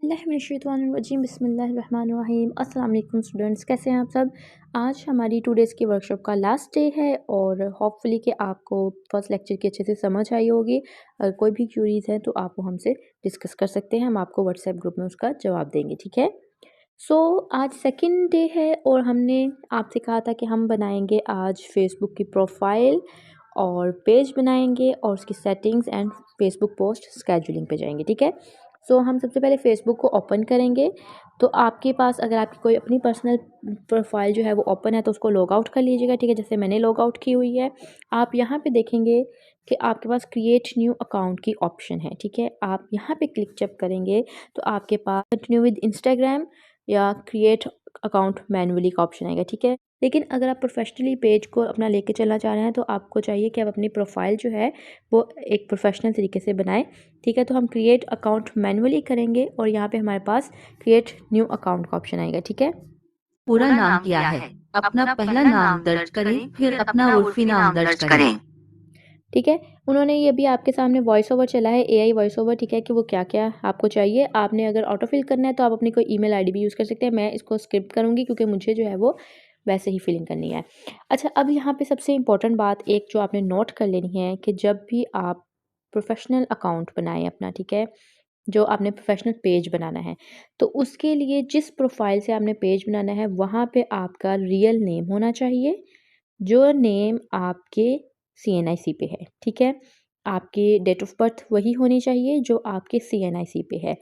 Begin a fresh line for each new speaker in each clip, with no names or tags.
बिस्मिल्लाहिर्रहमानिर्रहीम बिस्मिल्लाहिर्रहमानिर्रहीम। अस्सलाम वालेकुम स्टूडेंट्स, कैसे हैं आप सब। आज हमारी 2 डेज़ की वर्कशॉप का लास्ट डे है और होपफुली कि आपको फर्स्ट लेक्चर की अच्छे से समझ आई होगी। अगर कोई भी क्यूरीज़ हैं तो आप वो हमसे डिस्कस कर सकते हैं, हम आपको व्हाट्सएप ग्रुप में उसका जवाब देंगे, ठीक है। आज सेकंड डे है और हमने आपसे कहा था कि हम बनाएंगे आज फेसबुक की प्रोफाइल और पेज बनाएंगे और उसकी settings and Facebook post scheduling पे जाएंगे, ठीक है। हम सबसे पहले फेसबुक को ओपन करेंगे। तो आपके पास अगर आपकी कोई अपनी पर्सनल प्रोफाइल जो है वो ओपन है तो उसको लॉग आउट कर लीजिएगा, ठीक है। जैसे मैंने लॉग आउट की हुई है, आप यहाँ पे देखेंगे कि आपके पास क्रिएट न्यू अकाउंट की ऑप्शन है, ठीक है। आप यहाँ पे क्लिक जब करेंगे तो आपके पास कंटिन्यू विद इंस्टाग्राम या क्रिएट अकाउंट मैनुअली का ऑप्शन आएगा, ठीक है। लेकिन अगर आप प्रोफेशनली पेज को अपना लेके चलना चाह रहे हैं तो आपको चाहिए कि आप अपनी प्रोफाइल जो है वो एक प्रोफेशनल तरीके से बनाएं, ठीक है। तो हम क्रिएट अकाउंट मैनुअली करेंगे और यहाँ पे हमारे पास क्रिएट न्यू अकाउंट का ऑप्शन आएगा, ठीक है।
पूरा नाम क्या है? अपना पहला नाम दर्ज करें, फिर अपना उर्फी नाम दर्ज करें।
ठीक है, उन्होंने ये भी आपके सामने वॉइस ओवर चला है, एआई वॉइस ओवर, ठीक है, कि वो क्या-क्या आपको चाहिए। आपने अगर ऑटो फिल करना है तो आप अपनी कोई ईमेल आईडी भी यूज़ कर सकते हैं। मैं इसको स्किप करूँगी क्योंकि मुझे जो है वो वैसे ही फिलिंग करनी है। अच्छा, अब यहाँ पे सबसे इम्पोर्टेंट बात एक जो आपने नोट कर लेनी है कि जब भी आप प्रोफ़ेशनल अकाउंट बनाएँ अपना, ठीक है, जो आपने प्रोफ़ेशनल पेज बनाना है, तो उसके लिए जिस प्रोफ़ाइल से आपने पेज बनाना है, वहाँ पे आपका रियल नेम होना चाहिए, जो नेम आपके सीएनआईसी पे है, ठीक है? आपकी डेट ऑफ़ बर्थ वही होनी चाहिए जो आपके सीएनआईसी पे है।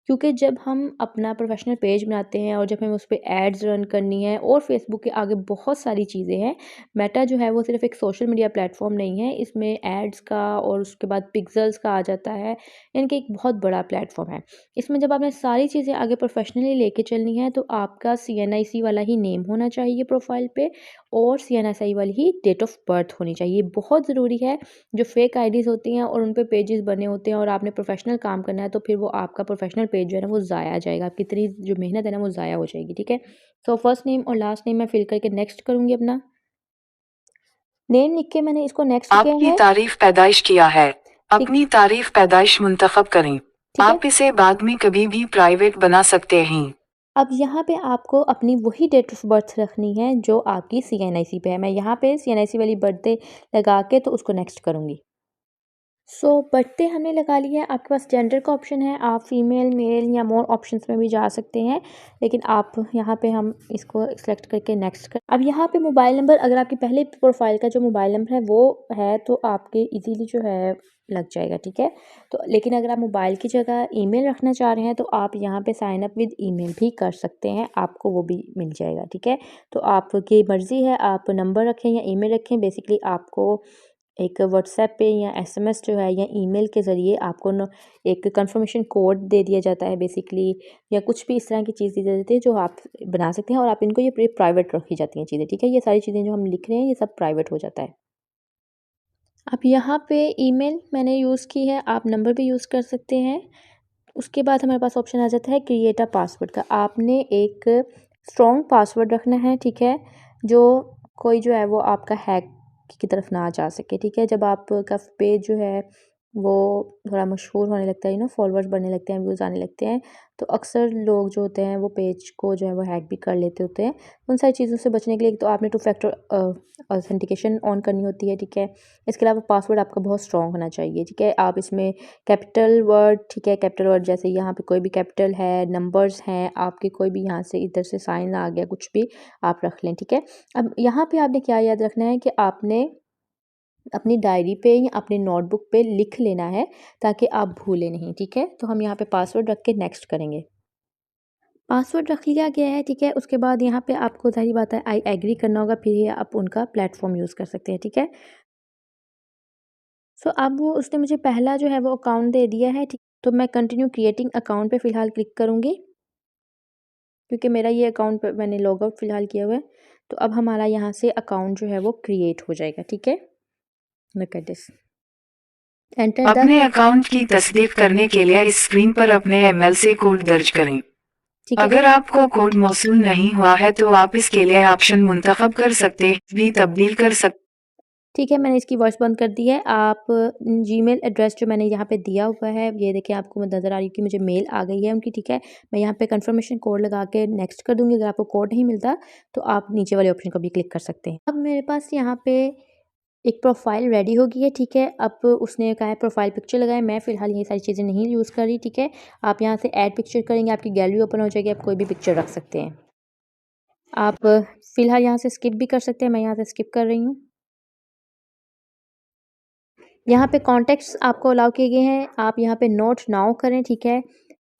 क्योंकि जब हम अपना प्रोफ़ेशनल पेज बनाते हैं और जब हमें उस पे एड्स रन करनी है और फ़ेसबुक के आगे बहुत सारी चीज़ें हैं। मेटा जो है वो सिर्फ़ एक सोशल मीडिया प्लेटफ़ॉर्म नहीं है, इसमें एड्स का और उसके बाद पिक्सेल्स का आ जाता है, यानी कि एक बहुत बड़ा प्लेटफ़ॉर्म है। इसमें जब आपने सारी चीज़ें आगे प्रोफ़ेशनली लेके चलनी है तो आपका सीएनआईसी वाला ही नेम होना चाहिए प्रोफ़ाइल पे और सीएनएसआई वाली ही डेट ऑफ़ बर्थ होनी चाहिए। बहुत ज़रूरी है। जो फ़ेक आईडीज़ होती हैं और उन पे पेजेस बने होते हैं और आपने प्रोफ़ेशनल काम करना है तो फिर वो आपका प्रोफ़ेशनल पेज जो है ना वो ज़ाया जाएगा। आपकी इतनी जो मेहनत है ना वो ज़ाया हो जाएगी, ठीक है। फर्स्ट नेम और लास्ट नेम मैं फ़िल करके नेक्स्ट करूँगी अपना। नेम लिख के मैंने इसको नेक्स्ट किया
आपकी
है,
तारीख पैदाइश किया है।
ठीक
अपनी तारीख पैदाइश मुंतखब करें।
ठीक है।
आप इसे बाद में कभी भी प्राइवेट बना सकते हैं।
अब यहाँ पे आपको अपनी वही डेट ऑफ़ बर्थ रखनी है जो आपकी सीएनआईसी पे है। मैं यहाँ पे सीएनआईसी वाली बर्थडे लगा के तो उसको नेक्स्ट करूँगी। बर्थडे हमने लगा ली है। आपके पास जेंडर का ऑप्शन है, आप फीमेल, मेल या मोर ऑप्शंस में भी जा सकते हैं, लेकिन आप यहाँ पे हम इसको सेलेक्ट करके नेक्स्ट कर। अब यहाँ पे मोबाइल नंबर, अगर आपकी पहले प्रोफाइल का जो मोबाइल नंबर है वो है तो आपके इजीली जो है लग जाएगा, ठीक है। तो लेकिन अगर आप मोबाइल की जगह ईमेल रखना चाह रहे हैं तो आप यहाँ पे साइन अप विद ईमेल भी कर सकते हैं, आपको वो भी मिल जाएगा, ठीक है। तो आपकी मर्ज़ी है, आप नंबर रखें या ईमेल रखें। बेसिकली आपको एक व्हाट्सएप पे या एसएमएस जो है या ईमेल के ज़रिए आपको न एक कंफर्मेशन कोड दे दिया जाता है बेसिकली, या कुछ भी इस तरह की चीज़ दी जाती है जो आप बना सकते हैं और आप इनको ये प्राइवेट रखी जाती हैं चीज़ें, ठीक है। ये सारी चीज़ें जो हम लिख रहे हैं ये सब प्राइवेट हो जाता है। अब यहाँ पे ईमेल मैंने यूज़ की है, आप नंबर भी यूज़ कर सकते हैं। उसके बाद हमारे पास ऑप्शन आ जाता है क्रिएट अ पासवर्ड का। आपने एक स्ट्रॉन्ग पासवर्ड रखना है, ठीक है, जो कोई जो है वो आपका हैक की तरफ ना जा सके, ठीक है। जब आपका पेज जो है वो थोड़ा मशहूर होने लगता है, फॉलोअर्स बढ़ने लगते हैं, व्यूज़ आने लगते हैं, तो अक्सर लोग जो होते हैं वो पेज को जो है वो हैक भी कर लेते होते हैं। उन सारी चीज़ों से बचने के लिए तो आपने 2 फैक्टर ऑथेंटिकेशन ऑन करनी होती है, ठीक है। इसके अलावा पासवर्ड आपका बहुत स्ट्रॉन्ग होना चाहिए, ठीक है। आप इसमें कैपिटल वर्ड, ठीक है, कैपिटल वर्ड जैसे यहाँ पे कोई भी कैपिटल है, नंबर्स हैं, आपके कोई भी यहाँ से इधर से साइन आ गया, कुछ भी आप रख लें, ठीक है। अब यहाँ पे आपने क्या याद रखना है कि आपने अपनी डायरी पे या अपने नोटबुक पे लिख लेना है ताकि आप भूलें नहीं, ठीक है। तो हम यहाँ पे पासवर्ड रख के नेक्स्ट करेंगे। पासवर्ड रख लिया गया है, ठीक है। उसके बाद यहाँ पे आपको ज़ाहिर बात है आई एग्री करना होगा, फिर ही आप उनका प्लेटफॉर्म यूज़ कर सकते हैं, ठीक है। अब वो उसने मुझे पहला जो है वो अकाउंट दे दिया है, ठीक। तो मैं कंटिन्यू क्रिएटिंग अकाउंट पे फ़िलहाल क्लिक करूँगी क्योंकि मेरा ये अकाउंट मैंने लॉग आउट फ़िलहाल किया हुआ है। तो अब हमारा यहाँ से अकाउंट जो है वो क्रिएट हो जाएगा, ठीक है। Look at this, enter the,
अपने अकाउंट की तस्दीक करने के लिए इस स्क्रीन पर अपने ईमेल से कोड दर्ज करें।
ठीक है।
अगर आपको कोड मौसूल नहीं हुआ है तो आप इसके लिए ऑप्शन मुंतखब कर सकते, भी तब्दील कर सकते।
ठीक है, मैंने इसकी वॉइस बंद कर दी है। आप जीमेल एड्रेस जो मैंने यहाँ पे दिया हुआ है, ये देखिए आपको नज़र आ रही है कि मुझे मेल आ गई है उनकी, ठीक है। मैं यहाँ पे कन्फर्मेशन कोड लगा के नेक्स्ट कर दूँगी। अगर आपको कोड नहीं मिलता तो आप नीचे वाले ऑप्शन को भी क्लिक कर सकते हैं। अब मेरे पास यहाँ पे एक प्रोफ़ाइल रेडी हो गई है, ठीक है। अब उसने कहा है प्रोफ़ाइल पिक्चर लगाएँ, मैं फ़िलहाल ये सारी चीज़ें नहीं यूज़ कर रही, ठीक है। आप यहाँ से ऐड पिक्चर करेंगे, आपकी गैलरी ओपन हो जाएगी, आप कोई भी पिक्चर रख सकते हैं। आप फ़िलहाल यहाँ से स्किप भी कर सकते हैं, मैं यहाँ से स्किप कर रही हूँ। यहाँ पे कॉन्टेक्ट्स आपको अलाउ किए गए हैं, आप यहाँ पे नोट नाउ करें, ठीक है।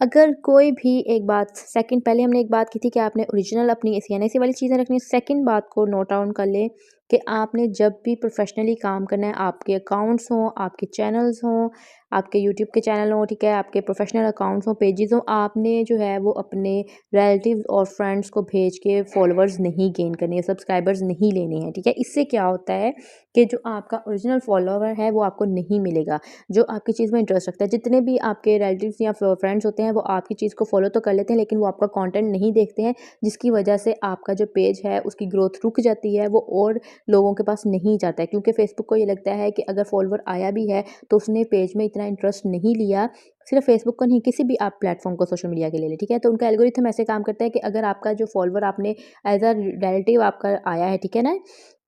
अगर कोई भी एक बात सेकंड पहले हमने एक बात की थी कि आपने ओरिजिनल अपनी सीएनआईसी वाली चीज़ें रखनी है। सेकंड बात को नोट डाउन कर लें कि आपने जब भी प्रोफेशनली काम करना है, आपके अकाउंट्स हों, आपके चैनल्स हों, आपके यूट्यूब के चैनल हों, ठीक है, आपके प्रोफेशनल अकाउंट्स हों, पेजेस हों, आपने जो है वो अपने रिलेटिव्स और फ्रेंड्स को भेज के फॉलोअर्स नहीं गेन करने हैं, सब्सक्राइबर्स नहीं लेने हैं, ठीक है। इससे क्या होता है कि जो आपका ओरिजिनल फॉलोअर है वो आपको नहीं मिलेगा, जो आपकी चीज़ में इंटरेस्ट रखता है। जितने भी आपके रिलेटिव्स या फ्रेंड्स होते हैं वो आपकी चीज़ को फॉलो तो कर लेते हैं, लेकिन वो आपका कंटेंट नहीं देखते हैं, जिसकी वजह से आपका जो पेज है उसकी ग्रोथ रुक जाती है, वो और लोगों के पास नहीं जाता है। क्योंकि फेसबुक को ये लगता है कि अगर फॉलोवर आया भी है तो उसने पेज में इतना इंटरेस्ट नहीं लिया। सिर्फ फेसबुक का नहीं, किसी भी आप प्लेटफॉर्म को सोशल मीडिया के ले लें, ठीक है। तो उनका एल्गोरिथम ऐसे काम करता है कि अगर आपका जो फॉलोवर आपने एज अ रिलेटिव आपका आया है, ठीक है ना,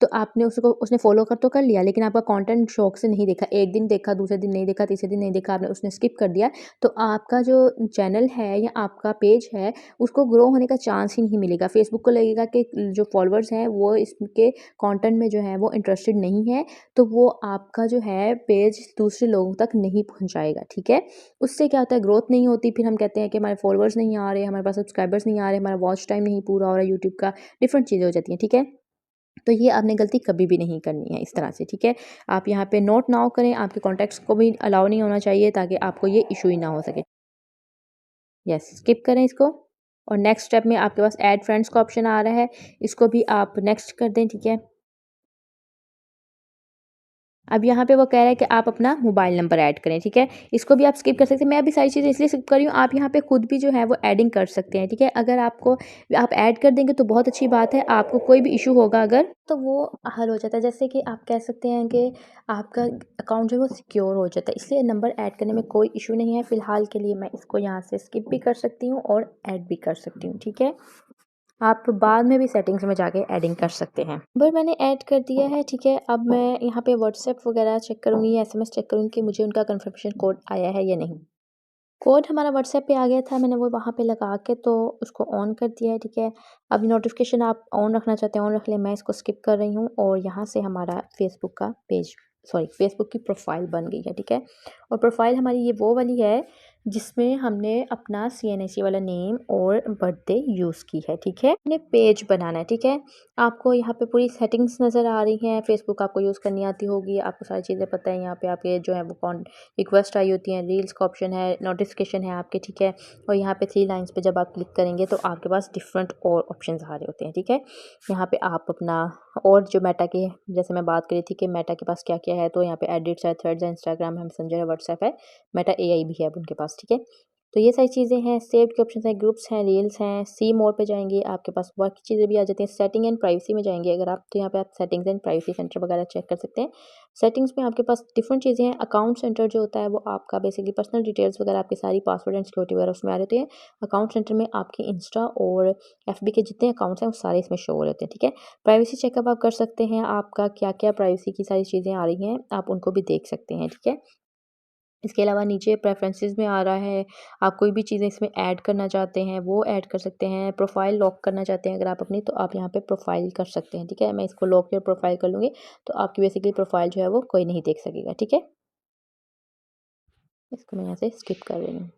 तो आपने उसको उसने फॉलो कर लिया, लेकिन आपका कंटेंट शौक से नहीं देखा, एक दिन देखा, दूसरे दिन नहीं देखा, तीसरे दिन नहीं देखा, आपने उसने स्किप कर दिया, तो आपका जो चैनल है या आपका पेज है उसको ग्रो होने का चांस ही नहीं मिलेगा। फेसबुक को लगेगा कि जो फॉलोअर्स हैं वो इसके कंटेंट में जो है वो इंटरेस्टेड नहीं है, तो वो आपका जो है पेज दूसरे लोगों तक नहीं पहुंचाएगा, ठीक है। उससे क्या होता है, ग्रोथ नहीं होती, फिर हम कहते हैं कि हमारे फॉलोअर्स नहीं आ रहे, हमारे पास सब्सक्राइबर्स नहीं आ रहे, हमारा वॉच टाइम नहीं पूरा हो रहा है यूट्यूब का, डिफरेंट चीज़ें हो जाती हैं, ठीक है। तो ये आपने गलती कभी भी नहीं करनी है इस तरह से, ठीक है। आप यहाँ पे नोट नाउ करें, आपके कॉन्टैक्ट्स को भी अलाउ नहीं होना चाहिए ताकि आपको ये इशू ही ना हो सके। यस, स्किप करें इसको और नेक्स्ट स्टेप में आपके पास ऐड फ्रेंड्स का ऑप्शन आ रहा है, इसको भी आप नेक्स्ट कर दें, ठीक है। अब यहाँ पे वो कह रहा है कि आप अपना मोबाइल नंबर ऐड करें, ठीक है। इसको भी आप स्किप कर सकते हैं। मैं अभी सारी चीज़ें इसलिए स्किप कर रही हूँ, आप यहाँ पे खुद भी जो है वो एडिंग कर सकते हैं, ठीक है। अगर आपको आप ऐड कर देंगे तो बहुत अच्छी बात है, आपको कोई भी इशू होगा अगर तो वो हल हो जाता है। जैसे कि आप कह सकते हैं कि आपका अकाउंट जो है वो सिक्योर हो जाता है, इसलिए नंबर ऐड करने में कोई इशू नहीं है। फ़िलहाल के लिए मैं इसको यहाँ से स्किप भी कर सकती हूँ और ऐड भी कर सकती हूँ, ठीक है। आप बाद में भी सेटिंग्स में जाके ऐडिंग कर सकते हैं। नंबर मैंने ऐड कर दिया है, ठीक है। अब मैं यहाँ पे व्हाट्सएप वगैरह चेक करूँगी या एसएमएस चेक करूँगी कि मुझे उनका कन्फर्मेशन कोड आया है या नहीं। कोड हमारा व्हाट्सएप पे आ गया था, मैंने वो वहाँ पे लगा के तो उसको ऑन कर दिया है, ठीक है। अब नोटिफिकेशन आप ऑन रखना चाहते हैं ऑन रख लें, मैं इसको स्किप कर रही हूँ और यहाँ से हमारा फेसबुक का पेज फेसबुक की प्रोफाइल बन गई है, ठीक है। और प्रोफाइल हमारी ये वो वाली है जिसमें हमने अपना सीएनआईसी वाला नेम और बर्थडे यूज़ की है, ठीक है। हमने पेज बनाना है, ठीक है। आपको यहाँ पे पूरी सेटिंग्स नज़र आ रही हैं, फेसबुक आपको यूज़ करनी आती होगी, आपको सारी चीज़ें पता है। यहाँ पे आपके जो है वो कौन रिक्वेस्ट आई होती हैं, रील्स का ऑप्शन है, नोटिफिकेशन है आपके, ठीक है। और यहाँ पे 3 लाइन्स पे जब आप क्लिक करेंगे तो आपके पास डिफरेंट और ऑप्शंस आ रहे होते हैं, ठीक है। यहाँ पे आप अपना और जो मेटा के जैसे मैं बात करी थी कि मेटा के पास क्या-क्या है, तो यहाँ पे एडिट्स है, थ्रेड्स है, इंस्टाग्राम है, मैसेंजर है, व्हाट्सएप है, मेटा एआई भी है अब उनके पास, ठीक है। तो ये सारी चीज़ें हैं, सेव्ड के ऑप्शंस हैं, ग्रुप्स हैं, रील्स हैं, सी मोड पे जाएँगे, आपके पास बाकी चीज़ें भी आ जाती हैं। सेटिंग एंड प्राइवेसी में जाएँगे अगर आप, तो यहाँ पे आप सेटिंग्स एंड प्राइवेसी सेंटर वगैरह चेक कर सकते हैं। सेटिंग्स में आपके पास डिफरेंट चीज़ें हैं। अकाउंट सेंटर जो होता है वो आपका बेसिकली पर्सनल डिटेल्स वगैरह आपकी सारी पासवर्ड एंड सिक्योरिटी वगैरह उसमें आ रहे होते हैं। अकाउंट सेंटर में आपके इंस्टा और एफबी के जितने अकाउंट्स हैं वो सारे इसमें शो हो रहे होते हैं, ठीक है। प्राइवेसी चेकअप आप कर सकते हैं, आपका क्या-क्या प्राइवेसी की सारी चीज़ें आ रही हैं, आप उनको भी देख सकते हैं, ठीक है। इसके अलावा नीचे प्रेफ़रेंसेस में आ रहा है, आप कोई भी चीज़ें इसमें ऐड करना चाहते हैं, वो ऐड कर सकते हैं। प्रोफ़ाइल लॉक करना चाहते हैं अगर आप अपनी, तो आप यहाँ पे प्रोफ़ाइल कर सकते हैं, ठीक है। मैं इसको लॉक योर प्रोफ़ाइल कर लूँगी, तो आपकी बेसिकली प्रोफ़ाइल जो है वो कोई नहीं देख सकेगा, ठीक है। इसको मैं यहाँ से स्किप कर रही हूँ।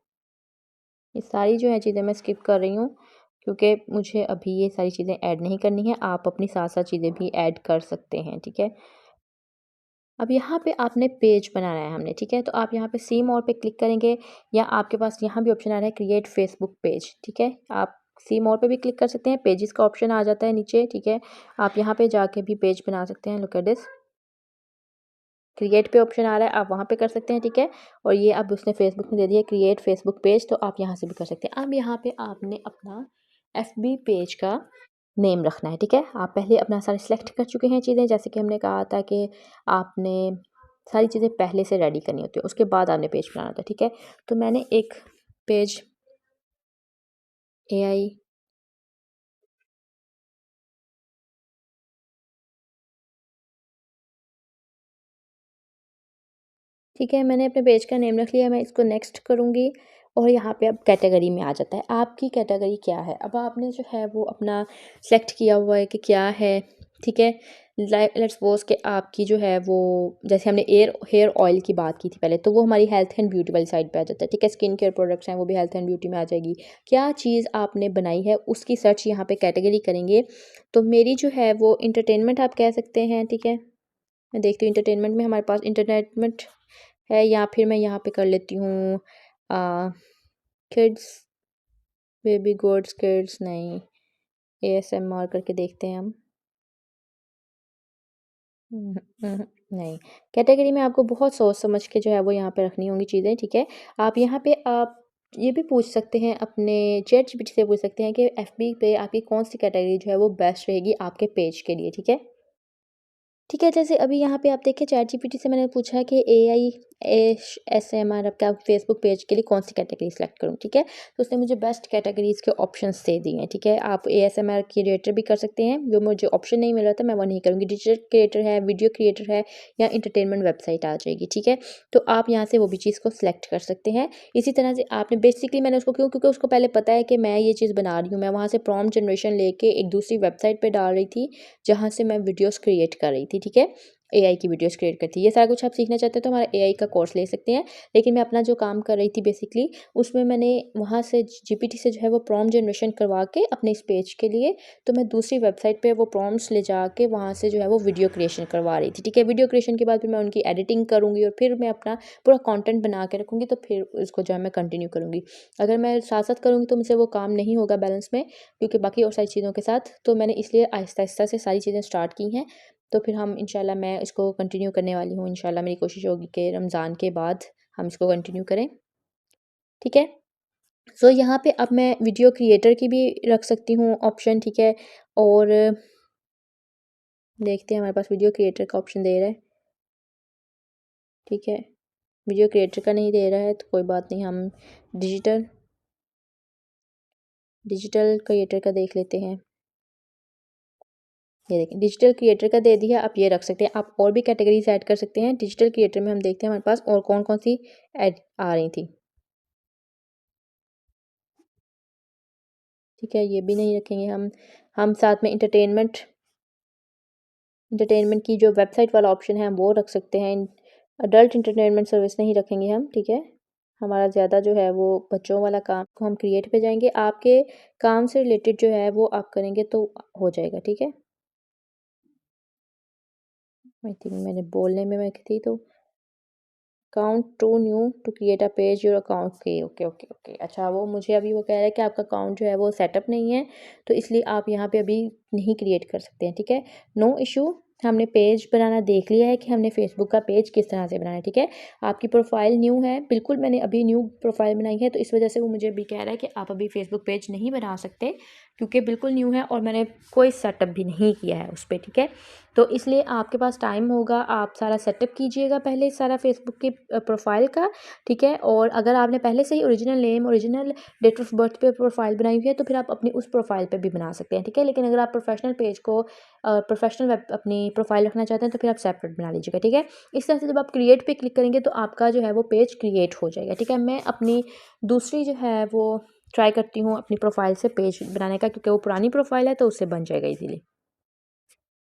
ये सारी जो है चीज़ें मैं स्किप कर रही हूँ, क्योंकि मुझे अभी ये सारी चीज़ें ऐड नहीं करनी है। आप अपनी साथ-साथ चीज़ें भी ऐड कर सकते हैं, ठीक है। अब यहाँ पे आपने पेज बनाना है हमने, ठीक है। तो आप यहाँ पे सी मोर पे क्लिक करेंगे या आपके पास यहाँ भी ऑप्शन आ रहा है क्रिएट फेसबुक पेज, ठीक है। आप सी मोर पे भी क्लिक कर सकते हैं, पेजेस का ऑप्शन आ जाता है नीचे, ठीक है। आप यहाँ पे जाके भी पेज बना सकते हैं। लुक एट दिस, क्रिएट पे ऑप्शन आ रहा है, आप वहाँ पे कर सकते हैं, ठीक है। और ये अब उसने फेसबुक में दे दिया क्रिएट फेसबुक पेज, तो आप यहाँ से भी कर सकते हैं। अब यहाँ पे आपने अपना एफबी पेज का नेम रखना है, ठीक है। आप पहले अपना सारे सिलेक्ट कर चुके हैं चीज़ें, जैसे कि हमने कहा था कि आपने सारी चीज़ें पहले से रेडी करनी होती है, उसके बाद आपने पेज बनाना होता है, ठीक है। तो मैंने एक पेज एआई ठीक है, मैंने अपने पेज का नेम रख लिया, मैं इसको नेक्स्ट करूँगी और यहाँ पे अब कैटेगरी में आ जाता है, आपकी कैटेगरी क्या है। अब आपने जो है वो अपना सेलेक्ट किया हुआ है कि क्या है, ठीक है। लेट्स सपोज़ कि आपकी जो है वो, जैसे हमने हेयर ऑयल की बात की थी पहले, तो वो हमारी हेल्थ एंड ब्यूटी वाली साइड पे आ जाता है, ठीक है। स्किन केयर प्रोडक्ट्स हैं वो भी हेल्थ एंड ब्यूटी में आ जाएगी। क्या चीज़ आपने बनाई है उसकी सर्च यहाँ पे कैटेगरी करेंगे। तो मेरी जो है वो एंटरटेनमेंट आप कह सकते हैं, ठीक है। मैं देखती हूँ इंटरटेनमेंट में हमारे पास एंटरटेनमेंट है, या फिर मैं यहाँ पे कर लेती हूँ किड्स, बेबी गुड्स किड्स, नहीं एएसएमआर करके देखते हैं हम। नहीं, कैटेगरी में आपको बहुत सोच समझ के जो है वो यहाँ पे रखनी होंगी चीज़ें, ठीक है। आप यहाँ पे आप ये भी पूछ सकते हैं, अपने चैट जीपीटी से पूछ सकते हैं कि एफबी पे आपकी कौन सी कैटेगरी जो है वो बेस्ट रहेगी आपके पेज के लिए, ठीक है। ठीक है, जैसे अभी यहाँ पे आप देखिए चैटजीपीटी से मैंने पूछा कि एआई एसएमआर आपका फेसबुक पेज के लिए कौन सी कैटेगरी सेलेक्ट करूँ, ठीक है। तो उसने मुझे बेस्ट कैटेगरीज़ के ऑप्शंस दे दिए हैं, ठीक है। आप एएसएमआर क्रिएटर भी कर सकते हैं, जो मुझे ऑप्शन नहीं मिल रहा था मैं वो नहीं करूँगी। डिजिटल क्रिएटर है, वीडियो क्रिएटर है, या इंटरटेनमेंट वेबसाइट आ जाएगी, ठीक है। तो आप यहाँ से वो भी चीज़ को सिलेक्ट कर सकते हैं। इसी तरह से आपने बेसिकली मैंने उसको क्यों, क्योंकि उसको पहले पता है कि मैं ये चीज़ बना रही हूँ, मैं वहाँ से प्रॉम्प्ट जनरेशन लेके एक दूसरी वेबसाइट पे डाल रही थी, जहाँ से मैं वीडियोस क्रिएट कर रही थी, ठीक है। एआई की वीडियोस क्रिएट करती है। ये सारा कुछ आप सीखना चाहते हैं तो हमारा एआई का कोर्स ले सकते हैं। लेकिन मैं अपना जो काम कर रही थी बेसिकली, उसमें मैंने वहाँ से जीपीटी से जो है वो प्रॉम्प्ट जनरेशन करवा के अपने इस पेज के लिए, तो मैं दूसरी वेबसाइट पे वो प्रॉम्प्ट्स ले जाके वहाँ से जो है वो वीडियो क्रिएशन करवा रही थी, ठीक है। वीडियो क्रिएशन के बाद फिर मैं उनकी एडिटिंग करूँगी और फिर मैं अपना पूरा कंटेंट बना के रखूँगी, तो फिर उसको जो है मैं कंटिन्यू करूँगी। अगर मैं साथ-साथ करूँगी तो मुझसे वो काम नहीं होगा बैलेंस में, क्योंकि बाकी और सारी चीज़ों के साथ, तो मैंने इसलिए आहिस्ता-आहिस्ता से सारी चीज़ें स्टार्ट की हैं। तो फिर हम इंशाल्लाह मैं इसको कंटिन्यू करने वाली हूँ। इंशाल्लाह मेरी कोशिश होगी कि रमज़ान के बाद हम इसको कंटिन्यू करें, ठीक है। सो यहाँ पे अब मैं वीडियो क्रिएटर की भी रख सकती हूँ ऑप्शन, ठीक है। और देखते हैं हमारे पास वीडियो क्रिएटर का ऑप्शन दे रहा है, ठीक है। वीडियो क्रिएटर का नहीं दे रहा है तो कोई बात नहीं, हम डिजिटल डिजिटल क्रिएटर का देख लेते हैं। ये देखें डिजिटल क्रिएटर का दे दिया, आप ये रख सकते हैं। आप और भी कैटेगरीज ऐड कर सकते हैं। डिजिटल क्रिएटर में हम देखते हैं हमारे पास और कौन कौन सी ऐड आ रही थी, ठीक है। ये भी नहीं रखेंगे हम साथ में एंटरटेनमेंट की जो वेबसाइट वाला ऑप्शन है हम वो रख सकते हैं। अडल्ट एंटरटेनमेंट सर्विस नहीं रखेंगे हम, ठीक है। हमारा ज़्यादा जो है वो बच्चों वाला काम को हम क्रिएट पे जाएंगे, आपके काम से रिलेटेड जो है वो आप करेंगे तो हो जाएगा, ठीक है। आई थिंक मैंने बोलने में मैं थी तो account to new to create a page your account, okay okay okay okay. अच्छा, वो मुझे अभी वो कह रहा है कि आपका अकाउंट जो है वो सेटअप नहीं है, तो इसलिए आप यहाँ पे अभी नहीं क्रिएट कर सकते हैं, ठीक है। नो इशू, हमने पेज बनाना देख लिया है कि हमने फेसबुक का पेज किस तरह से बनाना है, ठीक है। आपकी प्रोफाइल न्यू है, बिल्कुल मैंने अभी न्यू प्रोफाइल बनाई है, तो इस वजह से वो मुझे अभी कह रहा है कि आप अभी फेसबुक पेज नहीं बना सकते, क्योंकि बिल्कुल न्यू है और मैंने कोई सेटअप भी नहीं किया है उस पर, ठीक है। तो इसलिए आपके पास टाइम होगा, आप सारा सेटअप कीजिएगा पहले सारा फेसबुक के प्रोफाइल का, ठीक है। और अगर आपने पहले से ही original name, original date of birth पे प्रोफाइल बनाई हुई है तो फिर आप अपनी उस प्रोफाइल पे भी बना सकते हैं, ठीक है। लेकिन अगर आप प्रोफेशनल पेज को प्रोफेशनल वेब अपनी प्रोफाइल रखना चाहते हैं तो फिर आप सेपरेट बना लीजिएगा, ठीक है। इस तरह से जब आप क्रिएट पे क्लिक करेंगे तो आपका जो है वो पेज क्रिएट हो जाएगा, ठीक है। मैं अपनी दूसरी जो है वो ट्राई करती हूँ अपनी प्रोफाइल से पेज बनाने का, क्योंकि वो पुरानी प्रोफाइल है तो उससे बन जाएगा इजीली,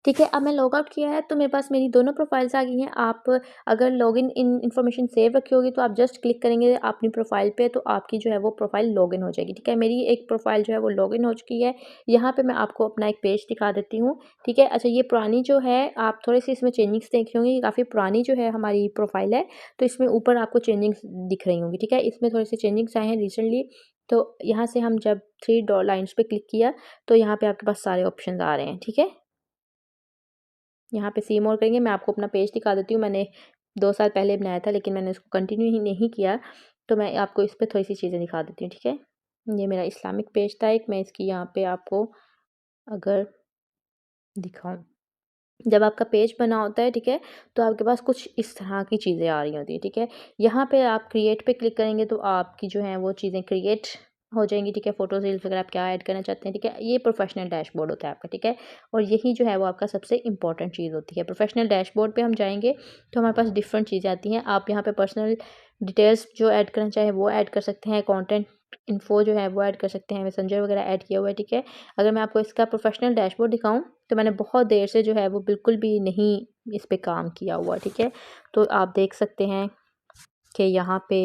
ठीक है। अब मैं लॉग आउट किया है तो मेरे पास मेरी दोनों प्रोफाइल्स आ गई हैं। आप अगर लॉगिन इन इन्फॉर्मेशन सेव रखी होगी तो आप जस्ट क्लिक करेंगे अपनी प्रोफाइल पे, तो आपकी जो है वो प्रोफाइल लॉगिन हो जाएगी, ठीक है। मेरी एक प्रोफाइल जो है वो लॉगिन हो चुकी है। यहाँ पे मैं आपको अपना एक पेज दिखा देती हूँ, ठीक है। अच्छा, ये पुरानी जो है आप थोड़ी सी इसमें चेंजिंग्स देख रहे होंगे, काफ़ी पुरानी जो है हमारी प्रोफाइल है, तो इसमें ऊपर आपको चेंजिंग्स दिख रही होंगी, ठीक है। इसमें थोड़े से चेंजिंग्स आए हैं रिसेंटली, तो यहाँ से हम जब थ्री डॉट लाइन्स पे क्लिक किया तो यहाँ पे आपके पास सारे ऑप्शन आ रहे हैं, ठीक है। यहाँ पे सी मोर करेंगे, मैं आपको अपना पेज दिखा देती हूँ। मैंने 2 साल पहले बनाया था लेकिन मैंने उसको कंटिन्यू ही नहीं किया, तो मैं आपको इस पे थोड़ी-सी चीज़ें दिखा देती हूँ, ठीक है। ये मेरा इस्लामिक पेज था एक, मैं इसकी यहाँ पे आपको अगर दिखाऊँ, जब आपका पेज बना होता है, ठीक है, तो आपके पास कुछ इस तरह की चीज़ें आ रही होती हैं, ठीक है। यहाँ पे आप क्रिएट पे क्लिक करेंगे तो आपकी जो है वो चीज़ें क्रिएट हो जाएँगी, ठीक है। फ़ोटोज़, रील्स वगैरह आप क्या ऐड करना चाहते हैं, ठीक है। ये प्रोफेशनल डैशबोर्ड होता है आपका, ठीक है। और यही जो है वो आपका सबसे इम्पोर्टेंट चीज़ होती है। प्रोफेशनल डैशबोर्ड पे हम जाएँगे तो हमारे पास डिफरेंट चीज़ें आती हैं। आप यहाँ पे पर्सनल डिटेल्स जो ऐड करना चाहें वो ऐड कर सकते हैं, कंटेंट इन्फो जो है वो ऐड कर सकते हैं, मैसेंजर वगैरह ऐड किया हुआ है, ठीक है। अगर मैं आपको इसका प्रोफेशनल डैशबोर्ड दिखाऊँ तो मैंने बहुत देर से जो है वो बिल्कुल भी नहीं इस पे काम किया हुआ, ठीक है। तो आप देख सकते हैं कि यहाँ पे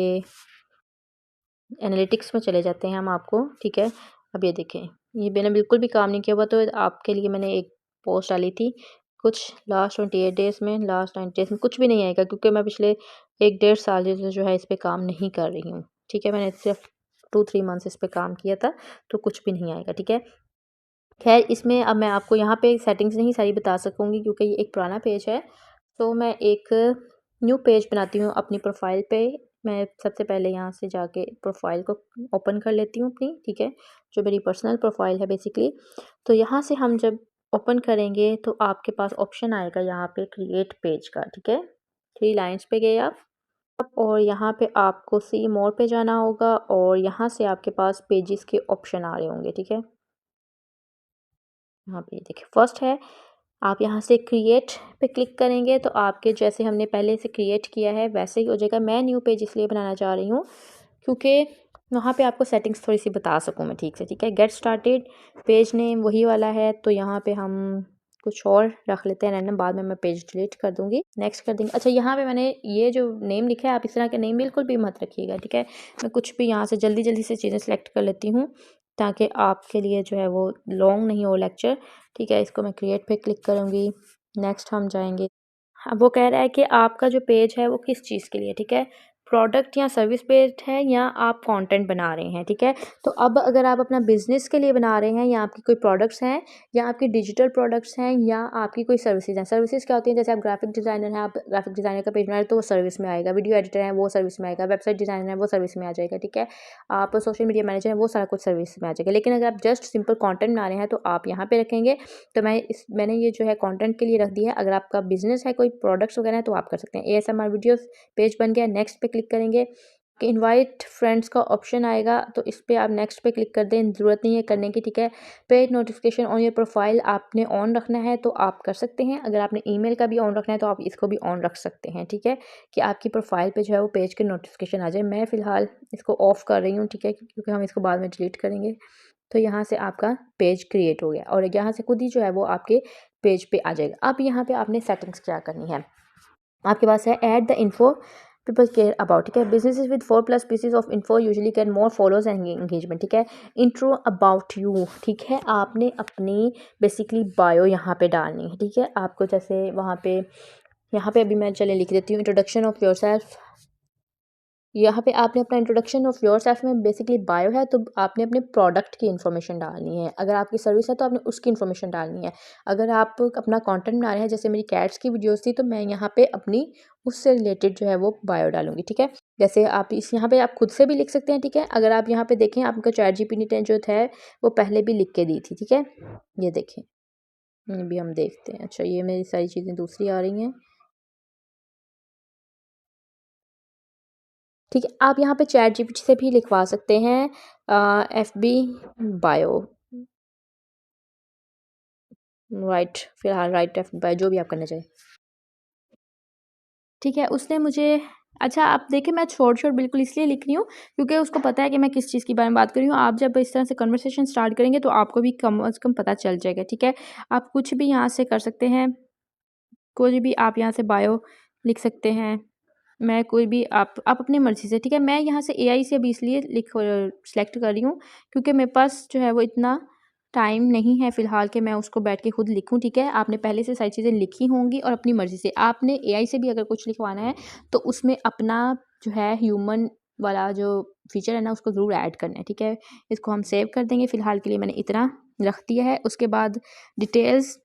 एनालिटिक्स में चले जाते हैं हम आपको, ठीक है। अब ये देखें, ये मैंने बिल्कुल भी काम नहीं किया हुआ, तो आपके लिए मैंने एक पोस्ट डाली थी। कुछ लास्ट 28 डेज़ में, लास्ट 90 डेज़ में कुछ भी नहीं आएगा, क्योंकि मैं पिछले 1 डेढ़ साल से जो है इस पे काम नहीं कर रही हूँ, ठीक है। मैंने सिर्फ 2-3 मंथ्स इस पे काम किया था, तो कुछ भी नहीं आएगा, ठीक है। ख़ैर, इसमें अब मैं आपको यहाँ पे सेटिंग्स नहीं सारी बता सकूँगी, क्योंकि ये एक पुराना पेज है। तो मैं एक न्यू पेज बनाती हूँ अपनी प्रोफ़ाइल पे। मैं सबसे पहले यहाँ से जाके प्रोफ़ाइल को ओपन कर लेती हूँ अपनी, ठीक है, जो मेरी पर्सनल प्रोफ़ाइल है बेसिकली। तो यहाँ से हम जब ओपन करेंगे तो आपके पास ऑप्शन आएगा यहाँ पे क्रिएट पेज का, ठीक है। 3 लाइन्स पे गए आप, और यहाँ पे आपको सी मोर पे जाना होगा, और यहाँ से आपके पास पेजेस के ऑप्शन आ रहे होंगे, ठीक है। यहाँ पे देखिए फर्स्ट है, आप यहाँ से क्रिएट पे क्लिक करेंगे तो आपके जैसे हमने पहले से क्रिएट किया है वैसे ही हो जाएगा। मैं न्यू पेज इसलिए बनाना चाह रही हूँ क्योंकि वहाँ पे आपको सेटिंग्स थोड़ी सी बता सकूँ मैं ठीक से, ठीक है। गेट स्टार्टेड, पेज नेम वही वाला है, तो यहाँ पे हम कुछ और रख लेते हैं रैंडम, बाद में मैं पेज डिलीट कर दूँगी, नेक्स्ट कर देंगे। अच्छा, यहाँ पे मैंने ये जो नेम लिखा है, आप इस तरह के नेम बिल्कुल भी मत रखिएगा, ठीक है। मैं कुछ भी यहाँ से जल्दी-जल्दी से चीज़ें सेलेक्ट कर लेती हूँ ताकि आपके लिए जो है वो लॉन्ग नहीं हो लेक्चर, ठीक है। इसको मैं क्रिएट पे क्लिक करूँगी, नेक्स्ट हम जाएँगे। हाँ, वो कह रहा है कि आपका जो पेज है वो किस चीज़ के लिए, ठीक है। प्रोडक्ट या सर्विस पेज है या आप कंटेंट बना रहे हैं, ठीक है। तो अब अगर आप अपना बिज़नेस के लिए बना रहे हैं, या आपकी कोई प्रोडक्ट्स हैं, या आपकी डिजिटल प्रोडक्ट्स हैं, या आपकी कोई सर्विसेज हैं। सर्विसेज क्या होती हैं, जैसे आप ग्राफिक डिज़ाइनर हैं, आप ग्राफिक डिज़ाइनर का पेज बना रहे हैं तो वो सर्विस में आएगा। वीडियो एडिटर हैं वो सर्विस में आएगा। वेबसाइट डिज़ाइनर है वो सर्विस में आ जाएगा, ठीक है। आप सोशल मीडिया मैनेजर हैं वो सारा कुछ सर्विस में आ जाएगा। लेकिन अगर आप जस्ट सिंपल कंटेंट बना रहे हैं तो आप यहाँ पे रखेंगे। तो मैंने ये जो है कंटेंट के लिए रख दिया है। अगर आपका बिज़नेस है, कोई प्रोडक्ट्स वगैरह है, तो आप कर सकते हैं। एएसएमआर वीडियोस पेज बन गया, नेक्स्ट पे क्लिक करेंगे कि इनवाइट फ्रेंड्स का ऑप्शन आएगा, तो इस पे आप नेक्स्ट पे क्लिक कर दें, ज़रूरत नहीं है करने की, ठीक है। Page notification on your profile आपने ऑन रखना है तो आप कर सकते हैं। अगर आपने ईमेल का भी ऑन रखना है तो आप इसको भी ऑन रख सकते हैं, ठीक है, कि आपकी प्रोफाइल पे जो है वो पेज के नोटिफिकेशन आ जाए। मैं फ़िलहाल इसको ऑफ़ कर रही हूँ, ठीक है, क्योंकि हम इसको बाद में डिलीट करेंगे। तो यहाँ से आपका पेज क्रिएट हो गया और यहाँ से खुद ही जो है वो आपके पेज पे आ जाएगा। अब यहाँ पे आपने सेटिंग्स क्या करनी है, आपके पास है add the info people care about, ठीक है। Businesses with 4+ pieces of info usually get more followers and engagement, ठीक है। इंट्रो अबाउट यू, ठीक है, आपने अपनी बेसिकली बायो यहाँ पे डालनी है, ठीक है। आपको जैसे वहाँ पे, यहाँ पे अभी मैं चले लिख देती हूँ इंट्रोडक्शन ऑफ योरसेल्फ। यहाँ पे आपने अपना इंट्रोडक्शन ऑफ योरसेल्फ में बेसिकली बायो है, तो आपने अपने प्रोडक्ट की इन्फॉर्मेशन डालनी है। अगर आपकी सर्विस है तो आपने उसकी इन्फॉर्मेशन डालनी है। अगर आप अपना कंटेंट बना रहे हैं, जैसे मेरी कैट्स की वीडियोस थी, तो मैं यहाँ पे अपनी उससे रिलेटेड जो है वो बायो डालूंगी, ठीक है। जैसे आप इस यहाँ पे आप खुद से भी लिख सकते हैं, ठीक है। अगर आप यहाँ पे देखें, आपका चैट जीपीटी ने जो है वो पहले भी लिख के दी थी, ठीक है। ये देखें, ये भी हम देखते हैं। अच्छा, ये मेरी सारी चीज़ें दूसरी आ रही हैं, ठीक है। आप यहाँ पे चैट जीपीटी से भी लिखवा सकते हैं एफबी बायो, राइट, फिलहाल राइट एफ बायो, जो भी आप करना चाहें, ठीक है। उसने मुझे, अच्छा आप देखें, मैं शॉर्ट बिल्कुल इसलिए लिख रही हूँ क्योंकि उसको पता है कि मैं किस चीज़ के बारे में बात कर रही हूँ। आप जब इस तरह से कन्वर्सेशन स्टार्ट करेंगे तो आपको भी कम से कम पता चल जाएगा, ठीक है। आप कुछ भी यहाँ से कर सकते हैं, कोई भी आप यहाँ से बायो लिख सकते हैं। मैं कोई भी आप अपनी मर्ज़ी से, ठीक है। मैं यहाँ से एआई से अभी इसलिए सेलेक्ट कर रही हूँ क्योंकि मेरे पास जो है वो इतना टाइम नहीं है फ़िलहाल कि मैं उसको बैठ के खुद लिखूँ, ठीक है। आपने पहले से सारी चीज़ें लिखी होंगी और अपनी मर्ज़ी से आपने एआई से भी अगर कुछ लिखवाना है तो उसमें अपना जो है ह्यूमन वाला जो फीचर है ना, उसको ज़रूर ऐड करना है, ठीक है। इसको हम सेव कर देंगे, फ़िलहाल के लिए मैंने इतना रख दिया है। उसके बाद डिटेल्स,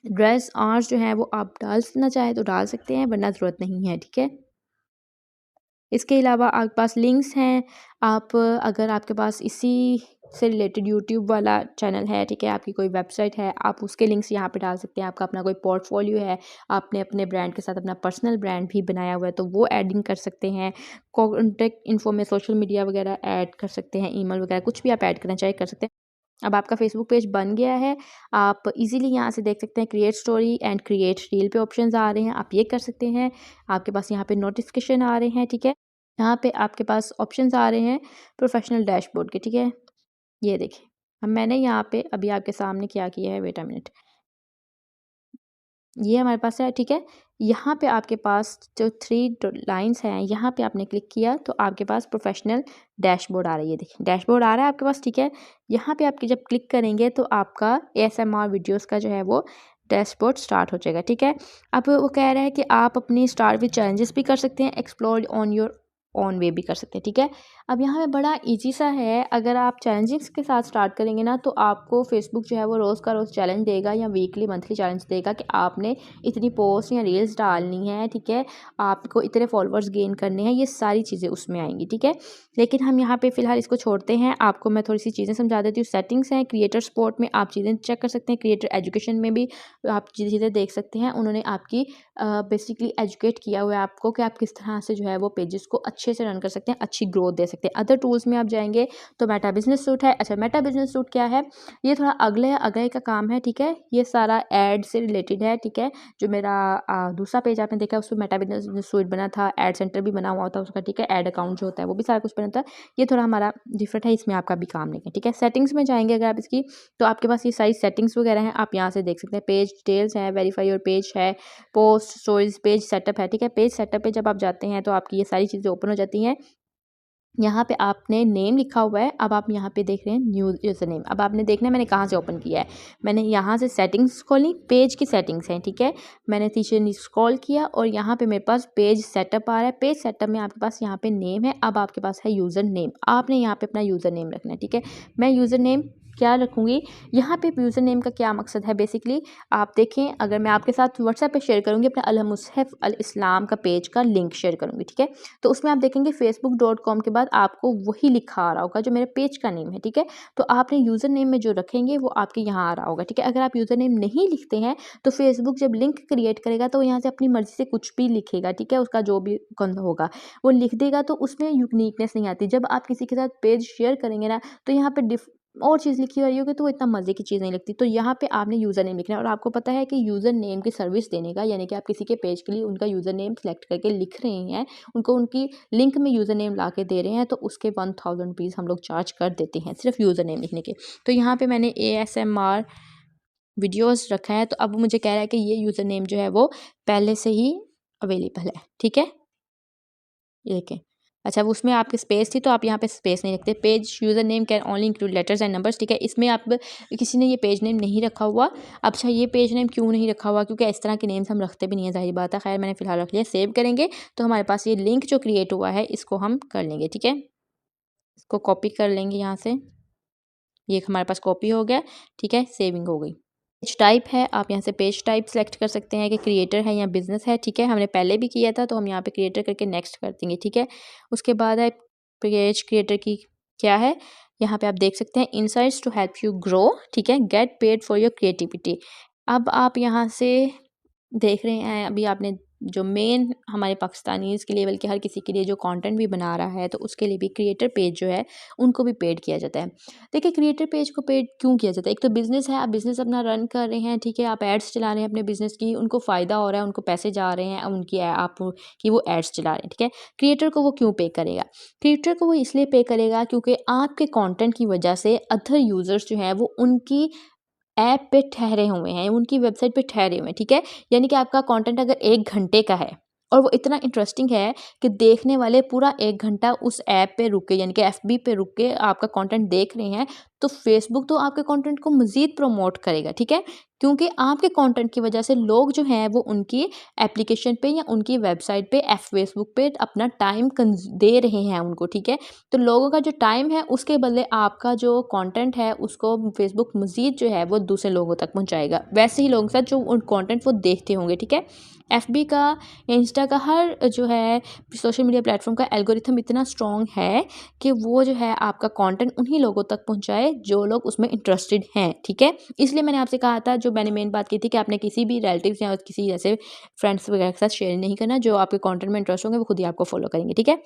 ड्रेस, आवर्स जो है वो आप डालना चाहें तो डाल सकते हैं, वरना ज़रूरत नहीं है, ठीक है। इसके अलावा आपके पास लिंक्स हैं, आप अगर आपके पास इसी से रिलेटेड यूट्यूब वाला चैनल है, ठीक है, आपकी कोई वेबसाइट है, आप उसके लिंक्स यहाँ पे डाल सकते हैं। आपका अपना कोई पोर्टफोलियो है, आपने अपने ब्रांड के साथ अपना पर्सनल ब्रांड भी बनाया हुआ है तो वो एडिंग कर सकते हैं। कॉन्टैक्ट इन्फो में सोशल मीडिया वगैरह ऐड कर सकते हैं, ईमेल वगैरह कुछ भी आप ऐड करना चाहे कर सकते हैं। अब आपका फेसबुक पेज बन गया है, आप इजीली यहाँ से देख सकते हैं create story and create reel पे ऑप्शंस आ रहे हैं, आप ये कर सकते हैं। आपके पास यहाँ पे नोटिफिकेशन आ रहे हैं, ठीक है, यहाँ पे आपके पास ऑप्शंस आ रहे हैं प्रोफेशनल डैशबोर्ड के, ठीक है, ये देखिए। अब मैंने यहाँ पे अभी आपके सामने क्या किया है, वेट अ मिनट, ये हमारे पास है, ठीक है। यहाँ पे आपके पास जो 3 लाइंस हैं, यहाँ पे आपने क्लिक किया तो आपके पास प्रोफेशनल डैशबोर्ड आ रही है, देखिए डैशबोर्ड आ रहा है आपके पास, ठीक है। यहाँ पे आपके जब क्लिक करेंगे तो आपका ASMR वीडियोस का जो है वो डैशबोर्ड स्टार्ट हो जाएगा, ठीक है। अब वो कह रहा है कि आप अपनी स्टार्ट विद चैलेंजेस भी कर सकते हैं, explore on your on way भी कर सकते हैं, ठीक है। अब यहाँ पे बड़ा ईजी सा है, अगर आप चैलेंजेस के साथ स्टार्ट करेंगे ना तो आपको फेसबुक जो है वो रोज़ का रोज़ चैलेंज देगा या वीकली मंथली चैलेंज देगा कि आपने इतनी पोस्ट या रील्स डालनी है, ठीक है, आपको इतने फॉलोअर्स गेन करने हैं, ये सारी चीज़ें उसमें आएंगी, ठीक है। लेकिन हम यहाँ पे फ़िलहाल इसको छोड़ते हैं, आपको मैं थोड़ी सी चीज़ें समझा देती हूँ। सेटिंग्स हैं, क्रिएटर सपोर्ट में आप चीज़ें चेक कर सकते हैं, क्रिएटर एजुकेशन में भी आप चीज़ें देख सकते हैं। उन्होंने आपकी बेसिकली एजुकेट किया हुआ है आपको कि आप किस तरह से जो है वो पेजेस को अच्छे से रन कर सकते हैं, अच्छी ग्रोथ दे सकते हैं। अदर टूल्स में आप जाएंगे तो मेटा बिजनेस सूट है। अच्छा, मेटा बिजनेस सूट क्या है, ये थोड़ा अगले का काम है, ठीक है, ये सारा एड से रिलेटेड है, ठीक है। जो मेरा दूसरा पेज आपने देखा उसमें मेटा बिजनेस सूट बना था, एड सेंटर भी बना हुआ था उसका, ठीक है, एड अकाउंट जो होता है वो भी सारा कुछ बना था। ये थोड़ा हमारा डिफरेंट है, इसमें आपका भी काम नहीं है, ठीक है। सेटिंग्स में जाएंगे अगर आप इसकी तो आपके पास ये सारी सेटिंग्स वगैरह हैं, आप यहाँ से देख सकते हैं। पेज डिटेल्स है, वेरीफाई योर पेज है, पोस्ट स्टोरीज, पेज सेटअप है, ठीक है। पेज सेटअप पे जब आप जाते हैं तो आपकी ये सारी चीज़ें ओपन हो जाती हैं। यहाँ पे आपने नेम लिखा हुआ है, अब आप यहाँ पे देख रहे हैं न्यू यूज़र नेम। अब आपने देखना है मैंने कहाँ से ओपन किया है, मैंने यहाँ से सेटिंग्स खोली, पेज की सेटिंग्स हैं, ठीक है। मैंने नीचे स्क्रॉल किया और यहाँ पे मेरे पास पेज सेटअप आ रहा है। पेज सेटअप में आपके पास यहाँ पे नेम है, अब आपके पास है यूज़र नेम। आपने यहाँ पे अपना यूज़र नेम रखना है, ठीक है। मैं यूज़र नेम क्या रखूँगी, यहाँ पे यूज़र नेम का क्या मकसद है, बेसिकली आप देखें, अगर मैं आपके साथ व्हाट्सएप पे शेयर करूँगी अपना अल मुसहफ़ अल इस्लाम का पेज का लिंक शेयर करूँगी, ठीक है। तो उसमें आप देखेंगे facebook.com के बाद आपको वही लिखा आ रहा होगा जो मेरे पेज का नेम है, ठीक है। तो आपने यूज़र नेम में जो रखेंगे वो आपके यहाँ आ रहा होगा, ठीक है। अगर आप यूज़र नेम नहीं लिखते हैं तो फेसबुक जब लिंक क्रिएट करेगा तो यहाँ से अपनी मर्ज़ी से कुछ भी लिखेगा, ठीक है, उसका जो भी होगा वो लिख देगा, तो उसमें यूनिकनेस नहीं आती। जब आप किसी के साथ पेज शेयर करेंगे ना तो यहाँ पे और चीज़ लिखी हो रही होगी तो वो इतना मज़े की चीज़ नहीं लगती। तो यहाँ पे आपने यूज़र नेम लिखना है, और आपको पता है कि यूज़र नेम की सर्विस देने का, यानी कि आप किसी के पेज के लिए उनका यूज़र नेम सेलेक्ट करके लिख रहे हैं, उनको उनकी लिंक में यूज़र नेम ला के दे रहे हैं, तो उसके 1000 रुपीज़ हम लोग चार्ज कर देते हैं सिर्फ यूज़र नेम लिखने के। तो यहाँ पे मैंने ASMR वीडियोस रखा है, तो अब मुझे कह रहा है कि ये यूज़र नेम जो है वो पहले से ही अवेलेबल है, ठीक है, ये देखें। अच्छा, वो उसमें आपकी स्पेस थी तो आप यहाँ पे स्पेस नहीं रखते। Page user name can only include letters and numbers, ठीक है, इसमें आप किसी ने ये पेज नेम नहीं रखा हुआ। अच्छा, ये पेज नेम क्यों नहीं रखा हुआ, क्योंकि इस तरह के नेम्स हम रखते भी नहीं है, ज़ाहिर बात है। खैर मैंने फ़िलहाल रख लिया। सेव करेंगे तो हमारे पास ये लिंक जो क्रिएट हुआ है इसको हम कर लेंगे, ठीक है, इसको कॉपी कर लेंगे यहाँ से, ये हमारे पास कॉपी हो गया, ठीक है, सेविंग हो गई। पेज टाइप है, आप यहाँ से पेज टाइप सेलेक्ट कर सकते हैं कि क्रिएटर है या बिजनेस है, ठीक है, हमने पहले भी किया था तो हम यहाँ पे क्रिएटर करके नेक्स्ट कर देंगे, ठीक है। उसके बाद है पेज क्रिएटर की क्या है, यहाँ पे आप देख सकते हैं insights to help you grow, ठीक है, get paid for your creativity. अब आप यहाँ से देख रहे हैं, अभी आपने जो मेन हमारे पाकिस्तानीज़ के लिए बल्कि हर किसी के लिए जो कंटेंट भी बना रहा है तो उसके लिए भी क्रिएटर पेज जो है उनको भी पेड किया जाता है। देखिए, क्रिएटर पेज को पेड क्यों किया जाता है, एक तो बिज़नेस है, आप बिज़नेस अपना रन कर रहे हैं, ठीक है, आप एड्स चला रहे हैं अपने बिज़नेस की, उनको फ़ायदा हो रहा है, उनको पैसे जा रहे हैं उनकी आप कि वो एड्स चला रहे हैं, ठीक है। क्रिएटर को वो क्यों पे करेगा, क्रिएटर को वो इसलिए पे करेगा क्योंकि आपके कॉन्टेंट की वजह से अदर यूज़र्स जो हैं वो उनकी ऐप पे ठहरे हुए हैं, उनकी वेबसाइट पे ठहरे हुए हैं, ठीक है। यानी कि आपका कंटेंट अगर 1 घंटे का है और वो इतना इंटरेस्टिंग है कि देखने वाले पूरा 1 घंटा उस ऐप पे रुके, यानी कि FB पे रुक के आपका कंटेंट देख रहे हैं, तो फेसबुक तो आपके कंटेंट को मज़ीद प्रमोट करेगा, ठीक है। क्योंकि आपके कंटेंट की वजह से लोग जो हैं वो उनकी एप्लीकेशन पे या उनकी वेबसाइट पे फेसबुक पे अपना टाइम दे रहे हैं उनको, ठीक है। तो लोगों का जो टाइम है उसके बदले आपका जो कंटेंट है उसको फेसबुक मज़ीद जो है वो दूसरे लोगों तक पहुंचाएगा, वैसे ही लोगों के साथ जो उन कंटेंट वो देखते होंगे, ठीक है। FB का या इंस्टा का हर जो है सोशल मीडिया प्लेटफॉर्म का एल्गोरिथम इतना स्ट्रॉन्ग है कि वो जो है आपका कंटेंट उन्हीं लोगों तक पहुंचाए है जो लोग उसमें इंटरेस्टेड हैं, ठीक है। इसलिए मैंने आपसे कहा था, जो मैंने मेन बात की थी कि आपने किसी भी रिलेटिव्स या किसी जैसे फ्रेंड्स वगैरह के साथ शेयर नहीं करना। जो आपके कंटेंट में इंटरेस्ट होंगे वो खुद ही आपको फॉलो करेंगे, ठीक है।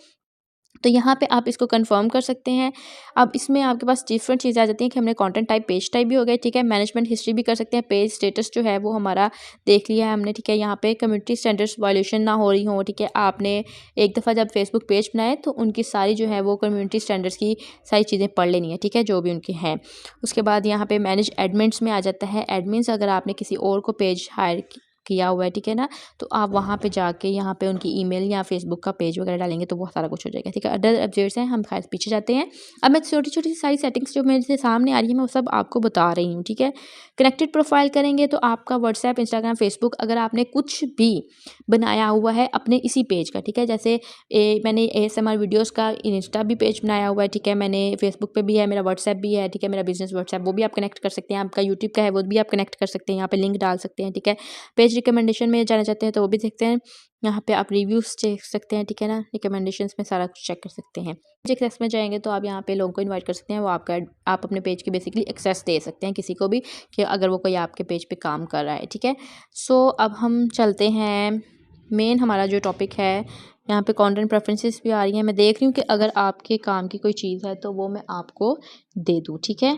तो यहाँ पे आप इसको कंफर्म कर सकते हैं। अब इसमें आपके पास डिफरेंट चीज़ें आ जाती हैं कि हमने कंटेंट टाइप पेज टाइप भी हो गया, ठीक है। मैनेजमेंट हिस्ट्री भी कर सकते हैं। पेज स्टेटस जो है वो हमारा देख लिया है हमने, ठीक है। यहाँ पे कम्युनिटी स्टैंडर्ड्स वायलेशन ना हो रही हो, ठीक है। आपने एक दफ़ा जब फेसबुक पेज बनाए तो उनकी सारी जो है वो कम्युनिटी स्टैंडर्ड्स की सारी चीज़ें पढ़ लेनी है, ठीक है, जो भी उनकी हैं। उसके बाद यहाँ पे मैनेज एडमिन्स में आ जाता है। एडमिन्स अगर आपने किसी और को पेज हायर किया हुआ है, ठीक है ना, तो आप वहाँ पे जाके यहाँ पे उनकी ईमेल या फेसबुक का पेज वगैरह डालेंगे तो वो सारा कुछ हो जाएगा, ठीक है। अदर अपडेट्स हैं, हम खैर पीछे जाते हैं। अब मैं छोटी छोटी सारी सेटिंग्स जो मेरे से सामने आ रही है मैं वो सब आपको बता रही हूँ, ठीक है। कनेक्टेड प्रोफाइल करेंगे तो आपका व्हाट्सएप, इंस्टाग्राम, फेसबुक अगर आपने कुछ भी बनाया हुआ है अपने इसी पेज का, ठीक है। जैसे मैंने ASMR वीडियोज़ का इंस्टा भी पेज बनाया हुआ है, ठीक है। मैंने फेसबुक पे भी है, मेरा व्हाट्सएप भी है, ठीक है। मेरा बिजनेस व्हाट्सएप वो भी आप कनेक्ट कर सकते हैं। आपका यूट्यूब का है वो भी आप कनेक्ट कर सकते हैं, यहाँ पे लिंक डाल सकते हैं, ठीक है। पेज रिकमेंडेशन में जाना चाहते हैं तो वो भी देखते हैं। यहाँ पे आप रिव्यूज़ देख सकते हैं, ठीक है ना। रिकमेंडेशंस में सारा कुछ चेक कर सकते हैं। पेज एक्सेस में जाएंगे तो आप यहाँ पे लोगों को इनवाइट कर सकते हैं। वो आपका आप अपने पेज की बेसिकली एक्सेस दे सकते हैं किसी को भी, कि अगर वो कोई आपके पेज पे काम कर रहा है, ठीक है। सो अब हम चलते हैं मेन हमारा जो टॉपिक है। यहाँ पे कंटेंट प्रेफरेंसेस भी आ रही हैं। मैं देख रही हूँ कि अगर आपके काम की कोई चीज़ है तो वो मैं आपको दे दूँ, ठीक है।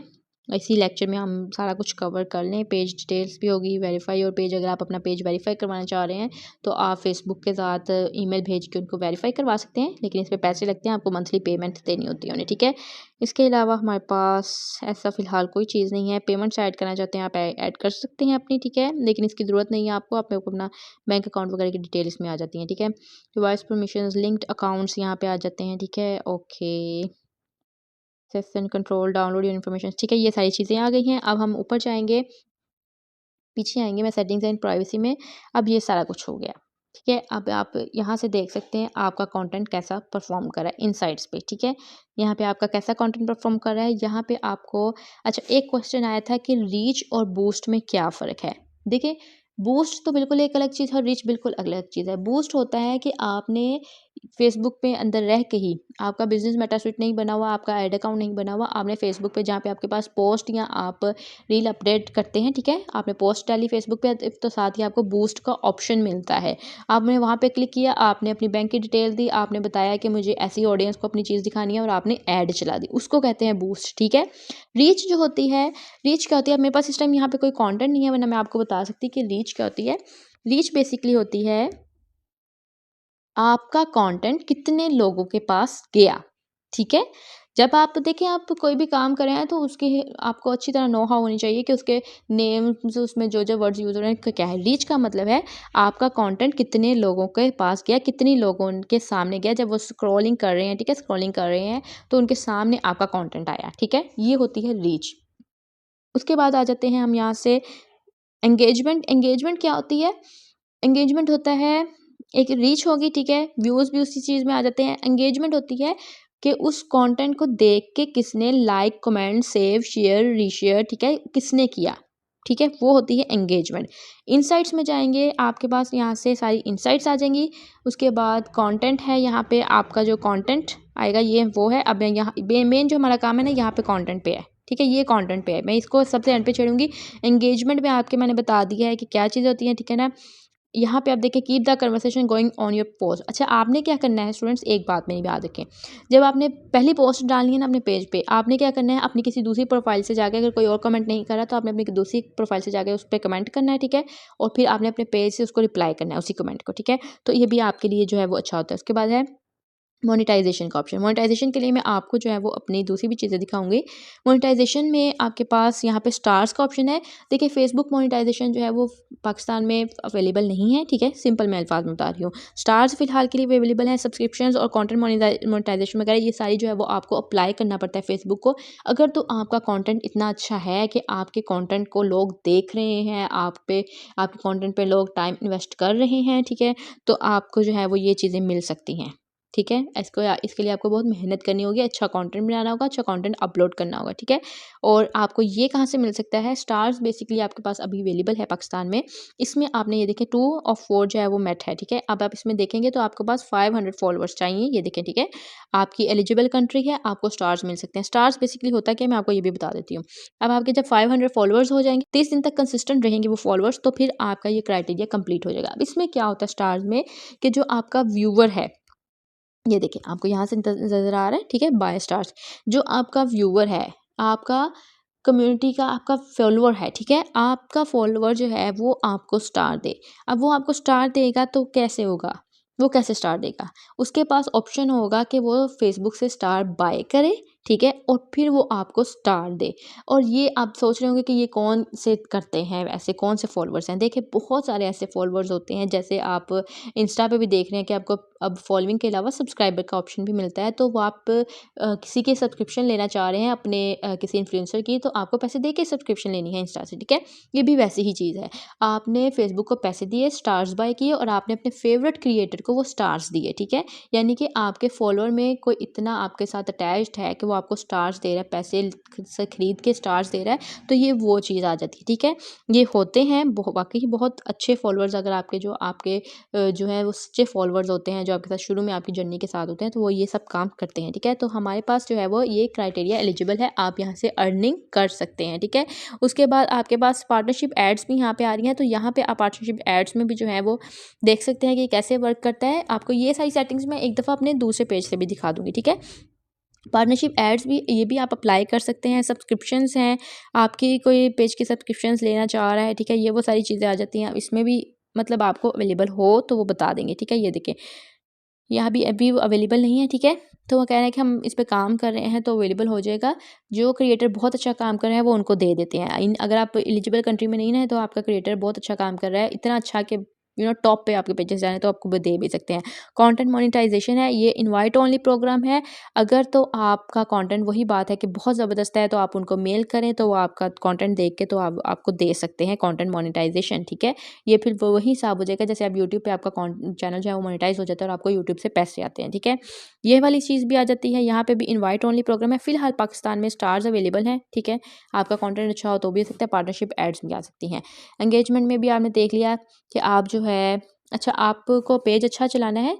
इसी लेक्चर में हम सारा कुछ कवर कर लें। पेज डिटेल्स भी होगी, वेरीफाई और पेज, अगर आप अपना पेज वेरीफाई करवाना चाह रहे हैं तो आप फेसबुक के साथ ईमेल भेज के उनको वेरीफाई करवा सकते हैं, लेकिन इस पे पैसे लगते हैं, आपको मंथली पेमेंट देनी होती है उन्हें, ठीक है। इसके अलावा हमारे पास ऐसा फ़िलहाल कोई चीज़ नहीं है। पेमेंट्स ऐड करना चाहते हैं आप ऐड कर सकते हैं अपनी, ठीक है, लेकिन इसकी ज़रूरत नहीं है आपको। आप अपना बैंक अकाउंट वगैरह की डिटेल इसमें आ जाती हैं, ठीक है। डिवाइस परमिशंस, लिंक्ड अकाउंट्स यहाँ पे आ जाते हैं, ठीक है। Okay, session control, download your information, ठीक है। ये सारी चीज़ें आ गई हैं। अब हम ऊपर जाएंगे, पीछे आएंगे, मैं सेटिंग्स एंड प्राइवेसी में। अब ये सारा कुछ हो गया, ठीक है। अब आप यहाँ से देख सकते हैं आपका कंटेंट कैसा परफॉर्म कर रहा है इनसाइट्स पे, ठीक है। यहाँ पे आपका कैसा कंटेंट परफॉर्म कर रहा है। यहाँ पे आपको अच्छा एक क्वेश्चन आया था कि रीच और बूस्ट में क्या फ़र्क है। देखिए, बूस्ट तो बिल्कुल एक अलग चीज़ है और रीच बिल्कुल अलग चीज़ है। बूस्ट होता है कि आपने फेसबुक पे अंदर रह के ही, आपका बिजनेस मेटास्विट नहीं बना हुआ, आपका ऐड अकाउंट नहीं बना हुआ, आपने फेसबुक पे जहाँ पे आपके पास पोस्ट या आप रील अपडेट करते हैं, ठीक है, आपने पोस्ट डाली फेसबुक पे तो साथ ही आपको बूस्ट का ऑप्शन मिलता है। आपने वहाँ पे क्लिक किया, आपने अपनी बैंक की डिटेल दी, आपने बताया कि मुझे ऐसी ऑडियंस को अपनी चीज़ दिखानी है और आपने ऐड चला दी, उसको कहते हैं बूस्ट, ठीक है। रीच जो होती है, रीच क्या होती है, अब मेरे पास इस टाइम यहाँ पे कोई कंटेंट नहीं है वरना मैं आपको बता सकती कि रीच क्या होती है। रीच बेसिकली होती है आपका कंटेंट कितने लोगों के पास गया, ठीक है। जब आप देखें, आप कोई भी काम कर रहे हैं तो उसकी आपको अच्छी तरह नो हाउ होनी चाहिए कि उसके नेम्स, उसमें जो जो वर्ड्स यूज़ हो रहे हैं क्या है। रीच का मतलब है आपका कंटेंट कितने लोगों के पास गया, कितनी लोगों के सामने गया। जब वो स्क्रॉलिंग कर रहे हैं, ठीक है, स्क्रॉलिंग कर रहे हैं तो उनके सामने आपका कंटेंट आया, ठीक है, ये होती है रीच। उसके बाद आ जाते हैं हम यहाँ से एंगेजमेंट। एंगेजमेंट क्या होती है, एंगेजमेंट होता है, एक रीच होगी, ठीक है, व्यूज़ भी उसी चीज़ में आ जाते हैं। एंगेजमेंट होती है कि उस कंटेंट को देख के किसने like, comment, save, share, reshare, ठीक है, किसने किया, ठीक है, वो होती है एंगेजमेंट। इनसाइट्स में जाएंगे, आपके पास यहाँ से सारी इनसाइट्स आ जाएंगी। उसके बाद कंटेंट है, यहाँ पे आपका जो कंटेंट आएगा ये वो है। अब यहाँ मेन जो हमारा काम है ना, यहाँ पे कंटेंट पे है, ठीक है, ये कंटेंट पे है। मैं इसको सबसे एंड पे छोड़ूंगी। एंगेजमेंट में आपके मैंने बता दिया है कि क्या चीज़ होती है, ठीक है ना। यहाँ पे आप देखिए, keep the conversation going on your post. अच्छा, आपने क्या करना है स्टूडेंट्स, एक बात मेरी याद रखें, जब आपने पहली पोस्ट डालनी है ना अपने पेज पे, आपने क्या करना है, अपनी किसी दूसरी प्रोफाइल से जाकर, अगर कोई और कमेंट नहीं करा तो आपने अपनी दूसरी प्रोफाइल से जाकर उस पर कमेंट करना है, ठीक है, और फिर आपने अपने पेज से उसको रिप्लाई करना है उसी कमेंट को, ठीक है। तो ये भी आपके लिए जो है वो अच्छा होता है। उसके बाद है मोनेटाइजेशन का ऑप्शन। मोनेटाइजेशन के लिए मैं आपको जो है वो अपनी दूसरी भी चीज़ें दिखाऊंगी। मोनेटाइजेशन में आपके पास यहाँ पे स्टार्स का ऑप्शन है। देखिए, फेसबुक मोनेटाइजेशन जो है वो पाकिस्तान में अवेलेबल नहीं है, ठीक है, सिंपल मैं अल्फाज में बता रही हूँ। स्टार्स फिलहाल के लिए अवेलेबल है। सब्सक्रिप्शंस और कंटेंट मोनेटाइजेशन वगैरह ये सारी जो है वो आपको अप्लाई करना पड़ता है फेसबुक को। अगर तो आपका कंटेंट इतना अच्छा है कि आपके कंटेंट को लोग देख रहे हैं, आपके कंटेंट पे लोग टाइम इन्वेस्ट कर रहे हैं, ठीक है, तो आपको जो है वो ये चीज़ें मिल सकती हैं। ठीक है। इसके लिए आपको बहुत मेहनत करनी होगी, अच्छा कंटेंट बनाना होगा, अच्छा कंटेंट अपलोड करना होगा, ठीक है। और आपको ये कहाँ से मिल सकता है? स्टार्स बेसिकली आपके पास अभी अवेलेबल है पाकिस्तान में। इसमें आपने ये देखें 2 ऑफ 4 जो है वो मेट है, ठीक है। अब आप इसमें देखेंगे तो आपके पास 500 फॉलोअर्स चाहिए, ये देखें, ठीक है। आपकी एलिजिबल कंट्री है, आपको स्टार्स मिल सकते हैं। स्टार्स बेसिकली होता क्या है, मैं आपको ये भी बता देती हूँ। अब आपके जब 500 फॉलोअर्स हो जाएंगे, 30 दिन तक कंसिस्टेंट रहेंगे वो फॉलोअर्स, तो फिर आपका ये क्राइटेरिया कंप्लीट हो जाएगा। अब इसमें क्या होता है स्टार्स में, कि जो आपका व्यूअर है, ये देखिए आपको यहाँ से नज़र आ रहा है, ठीक है, बाय स्टार्स। जो आपका व्यूअर है, आपका कम्युनिटी का आपका फॉलोअर है, ठीक है, आपका फॉलोअर जो है वो आपको स्टार दे। अब वो आपको स्टार देगा तो कैसे होगा? वो कैसे स्टार देगा? उसके पास ऑप्शन होगा कि वो फेसबुक से स्टार बाय करे, ठीक है, और फिर वो आपको स्टार दे। और ये आप सोच रहे होंगे कि ये कौन से करते हैं, ऐसे कौन से फॉलोअर्स हैं? देखिए बहुत सारे ऐसे फॉलोअर्स होते हैं, जैसे आप इंस्टा पे भी देख रहे हैं कि आपको अब फॉलोइंग के अलावा सब्सक्राइबर का ऑप्शन भी मिलता है। तो वो आप किसी की सब्सक्रिप्शन लेना चाह रहे हैं अपने किसी इन्फ्लुएंसर की, तो आपको पैसे दे के सब्सक्रिप्शन लेनी है इंस्टा से, ठीक है। ये भी वैसी ही चीज़ है। आपने फेसबुक को पैसे दिए, स्टार्स बाय किए और आपने अपने फेवरेट क्रिएटर को वो स्टार्स दिए, ठीक है। यानी कि आपके फॉलोअर में कोई इतना आपके साथ अटैच्ड है कि वो आपको स्टार्स दे रहा है, पैसे से खरीद के स्टार्स दे रहा है, तो ये वो चीज़ आ जाती है, ठीक है। ये होते हैं वाकई बहुत अच्छे फॉलोअर्स, अगर आपके जो आपके जो है वो सच्चे फॉलोअर्स होते हैं, जो आपके साथ शुरू में आपकी जर्नी के साथ होते हैं, तो वो ये सब काम करते हैं, ठीक है। तो हमारे पास जो है वो ये क्राइटेरिया एलिजिबल है, आप यहाँ से अर्निंग कर सकते हैं, ठीक है। उसके बाद आपके पास पार्टनरशिप एड्स भी यहाँ पे आ रही हैं, तो यहाँ पे आप पार्टनरशिप एड्स में भी जो है वो देख सकते हैं कि कैसे वर्क करता है। आपको ये सारी सेटिंग्स मैं एक दफ़ा अपने दूसरे पेज से भी दिखा दूँगी, ठीक है। पार्टनरशिप एड्स भी ये भी आप अप्लाई कर सकते हैं। सब्सक्रिप्शंस हैं, आपकी कोई पेज की सब्सक्रिप्शंस लेना चाह रहा है, ठीक है, ये वो सारी चीज़ें आ जाती हैं। इसमें भी मतलब आपको अवेलेबल हो तो वो बता देंगे, ठीक है। ये देखिए यहाँ भी अभी अवेलेबल नहीं है, ठीक है। तो वो कह रहे हैं कि हम इस पे काम कर रहे हैं तो अवेलेबल हो जाएगा। जो क्रिएटर बहुत अच्छा काम कर रहा है वो उनको दे देते हैं। अगर आप एलिजिबल कंट्री में नहीं ना है तो आपका क्रिएटर बहुत अच्छा काम कर रहा है, इतना अच्छा कि टॉप पे आपके पेजेस जा रहे हैं तो आपको वो दे भी सकते हैं। कंटेंट मोनेटाइजेशन है, ये इनवाइट ओनली प्रोग्राम है। अगर तो आपका कंटेंट वही बात है कि बहुत ज़बरदस्त है तो आप उनको मेल करें तो वो आपका कंटेंट देख के तो आपको दे सकते हैं कंटेंट मोनेटाइजेशन, ठीक है। ये फिर वही हिसाब हो जाएगा जैसे आप यूट्यूब पे आपका चैनल जो है वो मोनेटाइज हो जाता है और आपको यूट्यूब से पैसे आते हैं, ठीक है। ये वाली चीज़ भी आ जाती है। यहाँ पे भी इनवाइट ओनली प्रोग्राम है। फिलहाल पाकिस्तान में स्टार्स अवेलेबल हैं, ठीक है। आपका कंटेंट अच्छा हो तो भी आ सकता है, पार्टनरशिप एड्स भी आ सकती हैं। एंगेजमेंट में भी आपने देख लिया कि आप जो है अच्छा आपको पेज अच्छा चलाना है,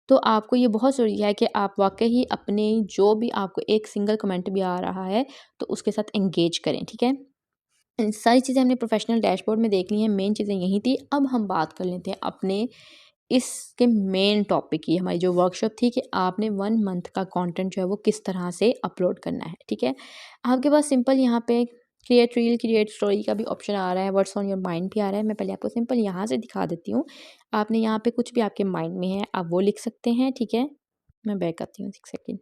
तो आपको ये बहुत ज़रूरी है कि आप वाक़ई ही अपने जो भी आपको एक सिंगल कमेंट भी आ रहा है, तो उसके साथ एंगेज करें, ठीक है। सारी चीज़ें हमने प्रोफेशनल डैशबोर्ड में देख ली हैं, मेन चीज़ें यही थी। अब हम बात कर लेते हैं अपने इसके मेन टॉपिक की। हमारी जो वर्कशॉप थी कि आपने 1 मंथ का कंटेंट जो है वो किस तरह से अपलोड करना है, ठीक है। आपके पास सिंपल यहाँ पे क्रिएट रील, क्रिएट स्टोरी का भी ऑप्शन आ रहा है, व्हाट्स ऑन योर माइंड भी आ रहा है। मैं पहले आपको सिंपल यहाँ से दिखा देती हूँ। आपने यहाँ पे कुछ भी आपके माइंड में है, आप वो लिख सकते हैं, ठीक है। मैं बैक आती हूँ 1 सेकंड।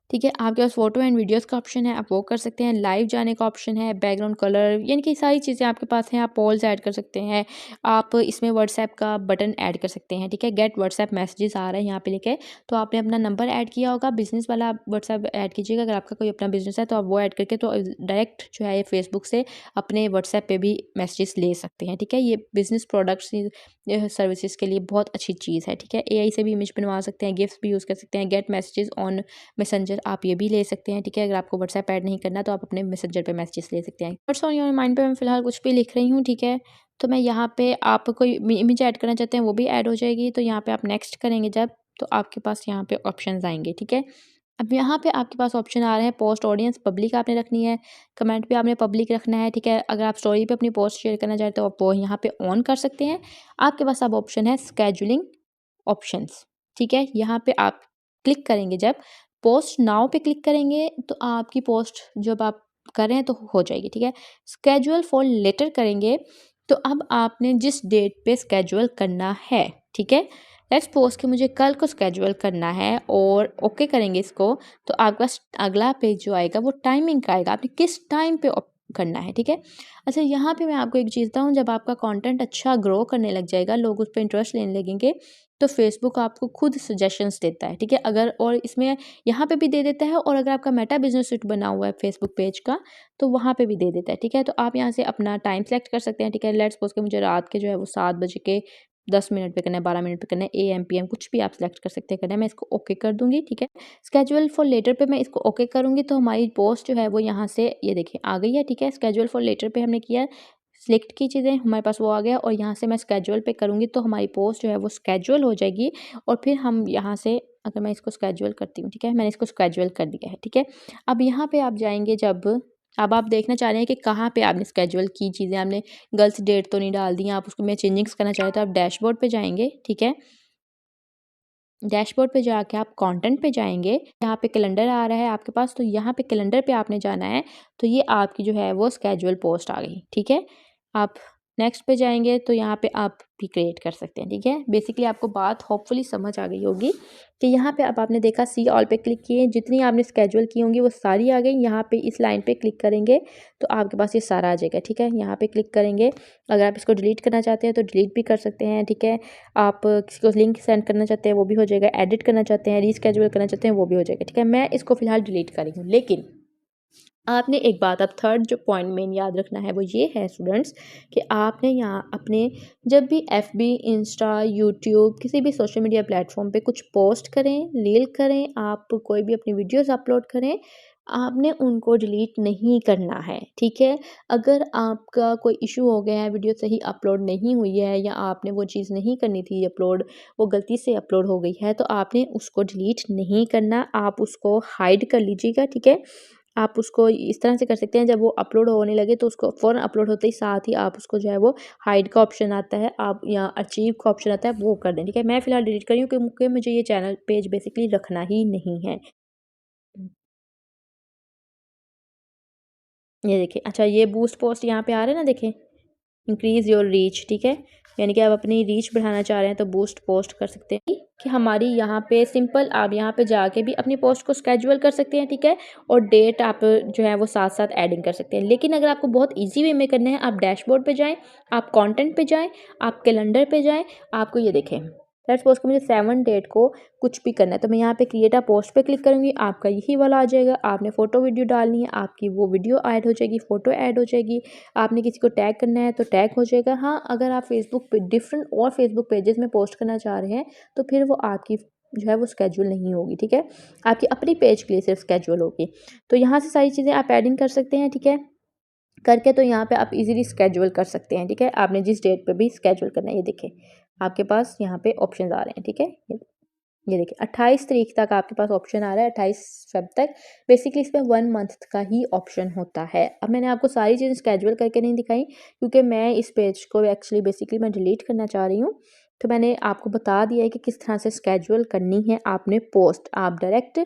ठीक है, आपके पास फ़ोटो एंड वीडियोज़ का ऑप्शन है, आप वो कर सकते हैं। लाइव जाने का ऑप्शन है, बैकग्राउंड कलर, यानी कि सारी चीज़ें आपके पास हैं। आप पोल्स ऐड कर सकते हैं, आप इसमें व्हाट्सएप का बटन ऐड कर सकते हैं, ठीक है। गेट व्हाट्सएप मैसेजेस आ रहा है यहाँ पे लिखे, तो आपने अपना नंबर ऐड किया होगा, बिज़नेस वाला आप व्हाट्सएप ऐड कीजिएगा। अगर आपका कोई अपना बिज़नेस है तो आप वो ऐड करके तो डायरेक्ट जो है फेसबुक से अपने व्हाट्सएप पे भी मैसेजेस ले सकते हैं, ठीक है। ये बिज़नेस प्रोडक्ट्स सर्विसेज़ के लिए बहुत अच्छी चीज़ है, ठीक है। एआई से भी इमेज बनवा सकते हैं, गिफ्स भी यूज़ कर सकते हैं। गेट मैसेजेस ऑन मैसेंजर आप ये भी ले सकते हैं, ठीक है। अगर आपको व्हाट्सएप ऐड नहीं करना तो आप अपने मैसेंजर पे मैसेजेस ले सकते हैं। व्हाट्स ऑन योर माइंड पे मैं फ़िलहाल कुछ भी लिख रही हूँ, ठीक है। तो मैं यहाँ पे आप कोई इमेज ऐड करना चाहते हैं वो भी ऐड हो जाएगी। तो यहाँ पे आप नेक्स्ट करेंगे जब, तो आपके पास यहाँ पे ऑप्शंस आएँगे, ठीक है। अब यहाँ पे आपके पास ऑप्शन आ रहे हैं पोस्ट ऑडियंस पब्लिक आपने रखनी है, कमेंट भी आपने पब्लिक रखना है, ठीक है। अगर आप स्टोरी पे अपनी पोस्ट शेयर करना चाहते हो आप वो यहाँ पे ऑन कर सकते हैं। आपके पास अब ऑप्शन है स्केड्यूलिंग ऑप्शंस, ठीक है। यहाँ पे आप क्लिक करेंगे जब, पोस्ट नाउ पे क्लिक करेंगे तो आपकी पोस्ट जब आप कर रहे हैं तो हो जाएगी, ठीक है। स्केड्यूल फॉर लेटर करेंगे तो अब आपने जिस डेट पे स्केड्यूल करना है, ठीक है। लेट्स सपोज कि मुझे कल को स्केड्यूल करना है और ओके करेंगे इसको, तो आपके पास अगला पेज जो आएगा वो टाइमिंग का आएगा, आपने किस टाइम पे करना है, ठीक है। अच्छा यहाँ पे मैं आपको एक चीज़ बताऊँ, जब आपका कंटेंट अच्छा ग्रो करने लग जाएगा, लोग उस पर इंटरेस्ट लेने लगेंगे, तो फेसबुक आपको खुद सजेशंस देता है, ठीक है। अगर और इसमें यहाँ पे भी दे देता है, और अगर आपका मेटा बिजनेस सूट बना हुआ है फेसबुक पेज का तो वहाँ पे भी दे देता है, ठीक है। तो आप यहाँ से अपना टाइम सेलेक्ट कर सकते हैं, ठीक है। लेट्स सपोज कि मुझे रात के जो है वो 7 बजे के 10 मिनट पे करना है, 12 मिनट पे करना है, एएम पीएम कुछ भी आप सिलेक्ट कर सकते हैं करना है। मैं इसको ओके कर दूँगी, ठीक है। स्केड्यूल फॉर लेटर पे मैं इसको ओके करूँगी तो हमारी पोस्ट जो है वो यहाँ से ये देखिए आ गई है, ठीक है। स्केड्यूल फॉर लेटर पे हमने किया, सिलेक्ट की चीज़ें, हमारे पास वो आ गया और यहाँ से मैं स्केड्यूल पे करूँगी तो हमारी पोस्ट जो है वो स्केड्यूल हो जाएगी और फिर हम यहाँ से अगर मैं इसको स्केड्यूल करती हूँ, ठीक है, मैंने इसको स्केड्यूल कर दिया है, ठीक है। अब यहाँ पे आप जाएँगे जब अब आप देखना चाह रहे हैं कि कहाँ पे आपने स्केड्यूल की चीज़ें, आपने गलत डेट तो नहीं डाल दी, आप उसको में चेंजिंग्स करना चाह रहे हैं तो आप डैशबोर्ड पे जाएँगे, ठीक है। डैशबोर्ड पे जाके आप कंटेंट पे जाएँगे, यहाँ पे कैलेंडर आ रहा है आपके पास तो यहाँ पे कैलेंडर पे आपने जाना है, तो ये आपकी जो है वो स्केड्यूल पोस्ट आ गई, ठीक है। आप नेक्स्ट पे जाएँगे तो यहाँ पे आप भी क्रिएट कर सकते हैं, ठीक है। बेसिकली आपको बात होपफुली समझ आ गई होगी कि यहाँ पे अब आपने देखा सी ऑल पे क्लिक किए, जितनी आपने स्केड्यूल की होंगी वो सारी आ गई। यहाँ पे इस लाइन पे क्लिक करेंगे तो आपके पास ये सारा आ जाएगा, ठीक है। यहाँ पे क्लिक करेंगे, अगर आप इसको डिलीट करना चाहते हैं तो डिलीट भी कर सकते हैं, ठीक है। आप किसी को लिंक सेंड करना चाहते हैं वो भी हो जाएगा, एडिट करना चाहते हैं, रीस्केड्यूल करना चाहते हैं वो भी हो जाएगा, ठीक है। मैं इसको फिलहाल डिलीट कर रही हूँ, लेकिन आपने एक बात अब थर्ड जो पॉइंट मेन याद रखना है वो ये है स्टूडेंट्स कि आपने यहाँ अपने जब भी एफबी, इंस्टा, यूट्यूब किसी भी सोशल मीडिया प्लेटफॉर्म पे कुछ पोस्ट करें, रील करें, आप कोई भी अपनी वीडियोस अपलोड करें, आपने उनको डिलीट नहीं करना है, ठीक है। अगर आपका कोई इशू हो गया है, वीडियो सही अपलोड नहीं हुई है या आपने वो चीज़ नहीं करनी थी अपलोड, वो गलती से अपलोड हो गई है तो आपने उसको डिलीट नहीं करना, आप उसको हाइड कर लीजिएगा, ठीक है। आप उसको इस तरह से कर सकते हैं, जब वो अपलोड होने लगे तो उसको फ़ौरन अपलोड होते ही साथ ही आप उसको जो है वो हाइड का ऑप्शन आता है, आप या आर्चीव का ऑप्शन आता है वो कर दें, ठीक है। मैं फ़िलहाल डिलीट कर रही हूँ क्योंकि मुझे ये चैनल पेज बेसिकली रखना ही नहीं है। ये देखिए, अच्छा ये बूस्ट पोस्ट यहाँ पे आ रहा है ना, देखें इंक्रीज़ योर रीच, ठीक है। यानी कि आप अपनी रीच बढ़ाना चाह रहे हैं तो बूस्ट पोस्ट कर सकते हैं कि हमारी यहाँ पे सिंपल आप यहाँ पे जाके भी अपनी पोस्ट को स्केड्यूल कर सकते हैं, ठीक है। और डेट आप जो है वो साथ साथ एडिंग कर सकते हैं। लेकिन अगर आपको बहुत ईजी वे में करना है, आप डैशबोर्ड पे जाएँ, आप कंटेंट पे जाएँ, आप कैलेंडर पे जाएँ, आपको ये देखें लेट्स सपोज़ कि मुझे 7 डेट को कुछ भी करना है तो मैं यहाँ पे क्रिएट अ पोस्ट पे क्लिक करूँगी, आपका यही वाला आ जाएगा। आपने फ़ोटो वीडियो डालनी है, आपकी वो वीडियो ऐड हो जाएगी, फ़ोटो ऐड हो जाएगी। आपने किसी को टैग करना है तो टैग हो जाएगा। हाँ, अगर आप फेसबुक पे डिफरेंट और फेसबुक पेजेस में पोस्ट करना चाह रहे हैं तो फिर वो आपकी जो है वो स्केड्यूल नहीं होगी, ठीक है। आपकी अपनी पेज के लिए सिर्फ स्केड्यूल होगी। तो यहाँ से सारी चीज़ें आप एडिंग कर सकते हैं, ठीक है। करके तो यहाँ पे आप इजीली स्केड्यूल कर सकते हैं, ठीक है। आपने जिस डेट पे भी स्केड्यूल करना है, ये देखिए आपके पास यहाँ पे ऑप्शंस आ रहे हैं, ठीक है। ये देखिए 28 तारीख तक आपके पास ऑप्शन आ रहा है, 28 फ़ेब तक। बेसिकली इसमें 1 मंथ का ही ऑप्शन होता है। अब मैंने आपको सारी चीज़ें स्केड्यूल करके नहीं दिखाई क्योंकि मैं इस पेज को एक्चुअली बेसिकली मैं डिलीट करना चाह रही हूँ। तो मैंने आपको बता दिया है कि किस तरह से स्केड्यूल करनी है आपने पोस्ट। आप डायरेक्ट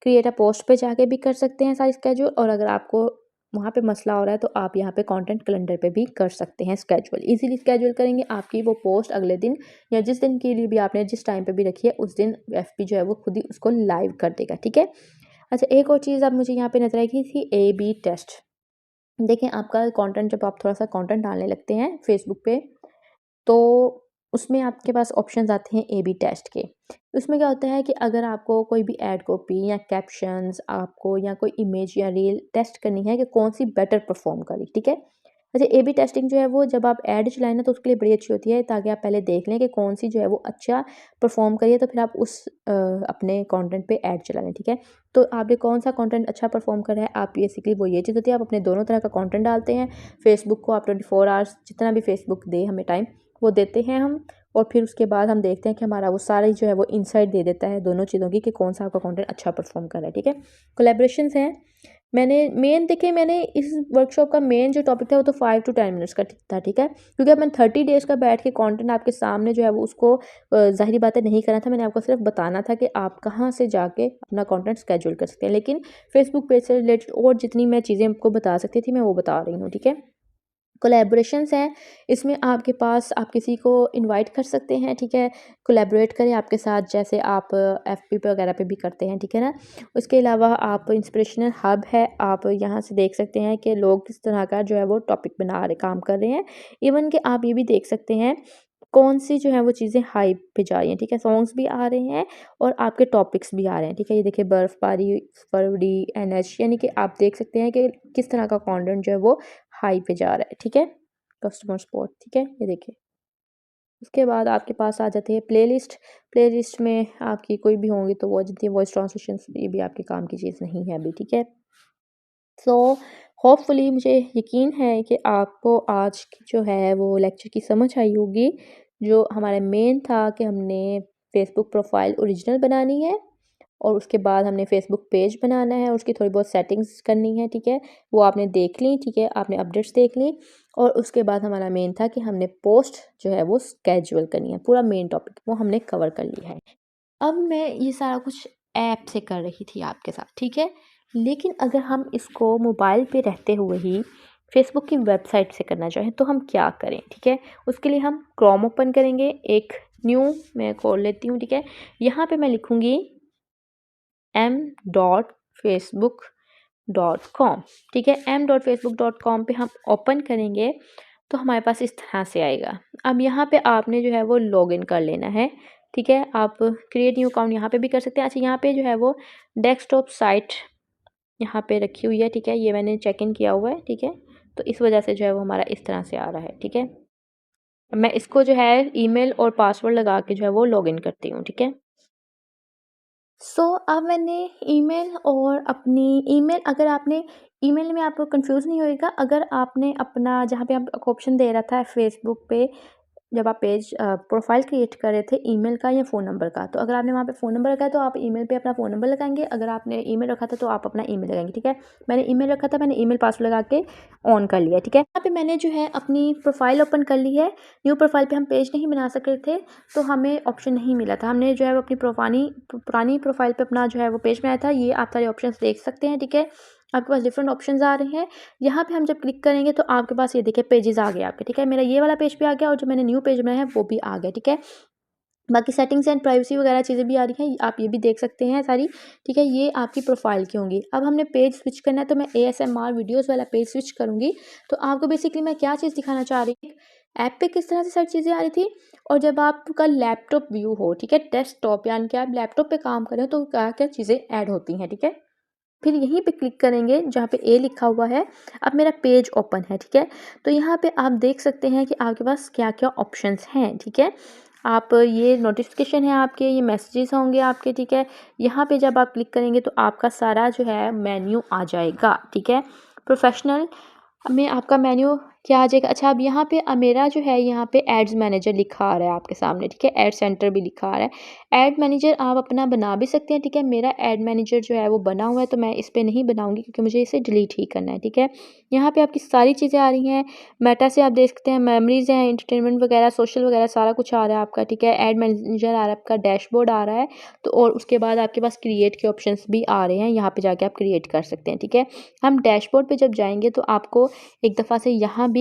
क्रिएट अ पोस्ट पे जाके भी कर सकते हैं सारी स्केड्यूल और अगर आपको वहाँ पे मसला हो रहा है तो आप यहाँ पे कंटेंट कैलेंडर पे भी कर सकते हैं स्केड्यूल। इजीली स्केड्यूल करेंगे, आपकी वो पोस्ट अगले दिन या जिस दिन के लिए भी आपने जिस टाइम पे भी रखी है उस दिन एफबी जो है वो खुद ही उसको लाइव कर देगा, ठीक है। अच्छा एक और चीज़ अब मुझे यहाँ पे नज़र आई थी ए बी टेस्ट। देखें आपका कंटेंट जब आप थोड़ा सा कंटेंट डालने लगते हैं फेसबुक पे तो उसमें आपके पास ऑप्शंस आते हैं ए बी टेस्ट के। उसमें क्या होता है कि अगर आपको कोई भी ऐड कॉपी या कैप्शंस आपको या कोई इमेज या रील टेस्ट करनी है कि कौन सी बेटर परफॉर्म करी, ठीक है। अच्छा ए बी टेस्टिंग जो है वो जब आप ऐड चलाएं ना तो उसके लिए बड़ी अच्छी होती है ताकि आप पहले देख लें कि कौन सी जो है वो अच्छा परफॉर्म करिए तो फिर आप उस अपने कंटेंट पे ऐड चला लें, ठीक है। तो आपने कौन सा कंटेंट अच्छा परफॉर्म करा है, आप बेसिकली वो ये चीज़ होती है आप अपने दोनों तरह का कंटेंट डालते हैं। फेसबुक को आप 24 आवर्स जितना भी फेसबुक दे हमें टाइम वो देते हैं हम और फिर उसके बाद हम देखते हैं कि हमारा वो सारी जो है वो इनसाइट दे देता है दोनों चीज़ों की कि कौन सा आपका कंटेंट अच्छा परफॉर्म कर रहा है, ठीक है। कोलैबोरेशंस हैं, मैंने इस वर्कशॉप का मेन जो टॉपिक था वो तो 5 to 10 मिनट्स का था, ठीक है। क्योंकि अब मैंने 30 डेज़ का बैठ के कंटेंट आपके सामने जो है वो उसको ज़ाहिरी बात है नहीं करना था। मैंने आपको सिर्फ बताना था कि आप कहाँ से जाके अपना कंटेंट स्केड्यूल कर सकते हैं। लेकिन फेसबुक पेज से रिलेटेड और जितनी मैं चीज़ें आपको बता सकती थी मैं वो बता रही हूँ, ठीक है। कोलैबोरेशंस हैं, इसमें आपके पास आप किसी को इनवाइट कर सकते हैं, ठीक है, कोलैबोरेट करें आपके साथ जैसे आप एफबी पे वगैरह पे भी करते हैं, ठीक है ना। उसके अलावा आप इंस्पिरेशनल हब है, आप यहाँ से देख सकते हैं कि लोग किस तरह का जो है वो टॉपिक बना रहे काम कर रहे हैं। इवन कि आप ये भी देख सकते हैं कौन सी जो है वो चीज़ें हाइप पे जा रही हैं, ठीक है। सॉन्ग्स भी आ रहे हैं और आपके टॉपिक्स भी आ रहे हैं, ठीक है। ये देखिए बर्फ़बारी, फरवरी, एनएच यानी कि आप देख सकते हैं कि किस तरह का कंटेंट जो है वो हाई पे जा रहा है, ठीक है। कस्टमर सपोर्ट, ठीक है, ये देखिए। उसके बाद आपके पास आ जाती है प्लेलिस्ट में आपकी कोई भी होंगी तो वो आ जाती है वॉइस ट्रांसलेशन, ये भी आपके काम की चीज़ नहीं है अभी, ठीक है। सो होपफुली मुझे यकीन है कि आपको आज की जो है वो लेक्चर की समझ आई होगी। जो हमारा मेन था कि हमने फेसबुक प्रोफाइल ओरिजिनल बनानी है और उसके बाद हमने फेसबुक पेज बनाना है, उसकी थोड़ी बहुत सेटिंग्स करनी है, ठीक है। वो आपने देख ली, ठीक है, आपने अपडेट्स देख ली और उसके बाद हमारा मेन था कि हमने पोस्ट जो है वो स्केड्यूल करनी है। पूरा मेन टॉपिक वो हमने कवर कर लिया है। अब मैं ये सारा कुछ ऐप से कर रही थी आपके साथ, ठीक है। लेकिन अगर हम इसको मोबाइल पे रहते हुए ही फेसबुक की वेबसाइट से करना चाहें तो हम क्या करें, ठीक है। उसके लिए हम क्रोम ओपन करेंगे, एक न्यू मैं खोल लेती हूँ, ठीक है। यहाँ पे मैं लिखूँगी m.facebook.com, ठीक है। m.facebook.com पे हम ओपन करेंगे तो हमारे पास इस तरह से आएगा। अब यहाँ पे आपने जो है वो लॉगिन कर लेना है, ठीक है। आप क्रिएट न्यू अकाउंट यहाँ पे भी कर सकते हैं। अच्छा, यहाँ पे जो है वो डेस्कटॉप साइट यहाँ पे रखी हुई है, ठीक है। ये मैंने चेक इन किया हुआ है, ठीक है। तो इस वजह से जो है वो हमारा इस तरह से आ रहा है, ठीक है। अब मैं इसको जो है ईमेल और पासवर्ड लगा के जो है वो लॉगिन करती हूँ, ठीक है। अब मैंने ईमेल और अपनी ईमेल, अगर आपने ईमेल में आपको कंफ्यूज नहीं होएगा, अगर आपने अपना जहाँ पे आपको ऑप्शन दे रहा था फेसबुक पे जब आप पेज प्रोफाइल क्रिएट कर रहे थे ईमेल का या फ़ोन नंबर का, तो अगर आपने वहाँ पे फ़ोन नंबर रखा है तो आप ईमेल पे अपना फ़ोन नंबर लगाएंगे, अगर आपने ईमेल रखा था तो आप अपना ईमेल लगाएंगे, ठीक है। मैंने ईमेल रखा था, मैंने ईमेल पासवर्ड लगा के ऑन कर लिया, ठीक है। यहाँ पे मैंने जो है अपनी प्रोफाइल ओपन कर ली है। न्यू प्रोफाइल पे हम पेज नहीं बना सकते थे तो हमें ऑप्शन नहीं मिला था। हमने जो है वो अपनी पुरानी प्रोफाइल पे अपना जो है वो पेज बनाया था। ये आप सारे ऑप्शन देख सकते हैं, ठीक है। आपके पास डिफरेंट ऑप्शंस आ रहे हैं। यहाँ पे हम जब क्लिक करेंगे तो आपके पास ये देखिए पेजेस आ गए आपके, ठीक है। मेरा ये वाला पेज भी आ गया और जो मैंने न्यू पेज बनाया है वो भी आ गया, ठीक है। बाकी सेटिंग्स एंड प्राइवेसी वगैरह चीज़ें भी आ रही हैं, आप ये भी देख सकते हैं सारी, ठीक है। ये आपकी प्रोफाइल की होंगी। अब हमने पेज स्विच करना है तो मैं ASMR वीडियोज़ वाला पेज स्विच करूँगी। तो आपको बेसिकली मैं क्या चीज़ दिखाना चाह रही हूँ, ऐप पे किस तरह से सारी चीज़ें आ रही थी और जब आपका लैपटॉप व्यू हो, ठीक है, डेस्कटॉप यानी कि आप लैपटॉप पे काम कर रहे हो तो क्या-क्या चीज़ें ऐड होती हैं, ठीक है। फिर यहीं पे क्लिक करेंगे जहाँ पे ए लिखा हुआ है। अब मेरा पेज ओपन है, ठीक है। तो यहाँ पे आप देख सकते हैं कि आपके पास क्या-क्या ऑप्शंस हैं, ठीक है। आप ये नोटिफिकेशन है आपके, ये मैसेजेस होंगे आपके, ठीक है। यहाँ पे जब आप क्लिक करेंगे तो आपका सारा जो है मेन्यू आ जाएगा, ठीक है। प्रोफेशनल में आपका मेन्यू क्या आ जाएगा। अच्छा, अब यहाँ पे मेरा जो है यहाँ पे एड्स मैनेजर लिखा आ रहा है आपके सामने, ठीक है। एड सेंटर भी लिखा आ रहा है। एड मैनेजर आप अपना बना भी सकते हैं, ठीक है। मेरा एड मैनेजर जो है वो बना हुआ है तो मैं इस पे नहीं बनाऊंगी क्योंकि मुझे इसे डिलीट ही करना है, ठीक है। यहाँ पे आपकी सारी चीज़ें आ रही हैं। मेटा से आप देख सकते हैं मेमोरीज हैं, एंटरटेनमेंट वगैरह, सोशल वगैरह सारा कुछ आ रहा है आपका, ठीक है। एड मैनेजर आ रहा है आपका, डैशबोर्ड आ रहा है। तो और उसके बाद आपके पास क्रिएट के ऑप्शंस भी आ रहे हैं, यहाँ पे जाके आप क्रिएट कर सकते हैं, ठीक है। हम डैशबोर्ड पे जब जाएंगे तो आपको एक दफ़ा से यहाँ भी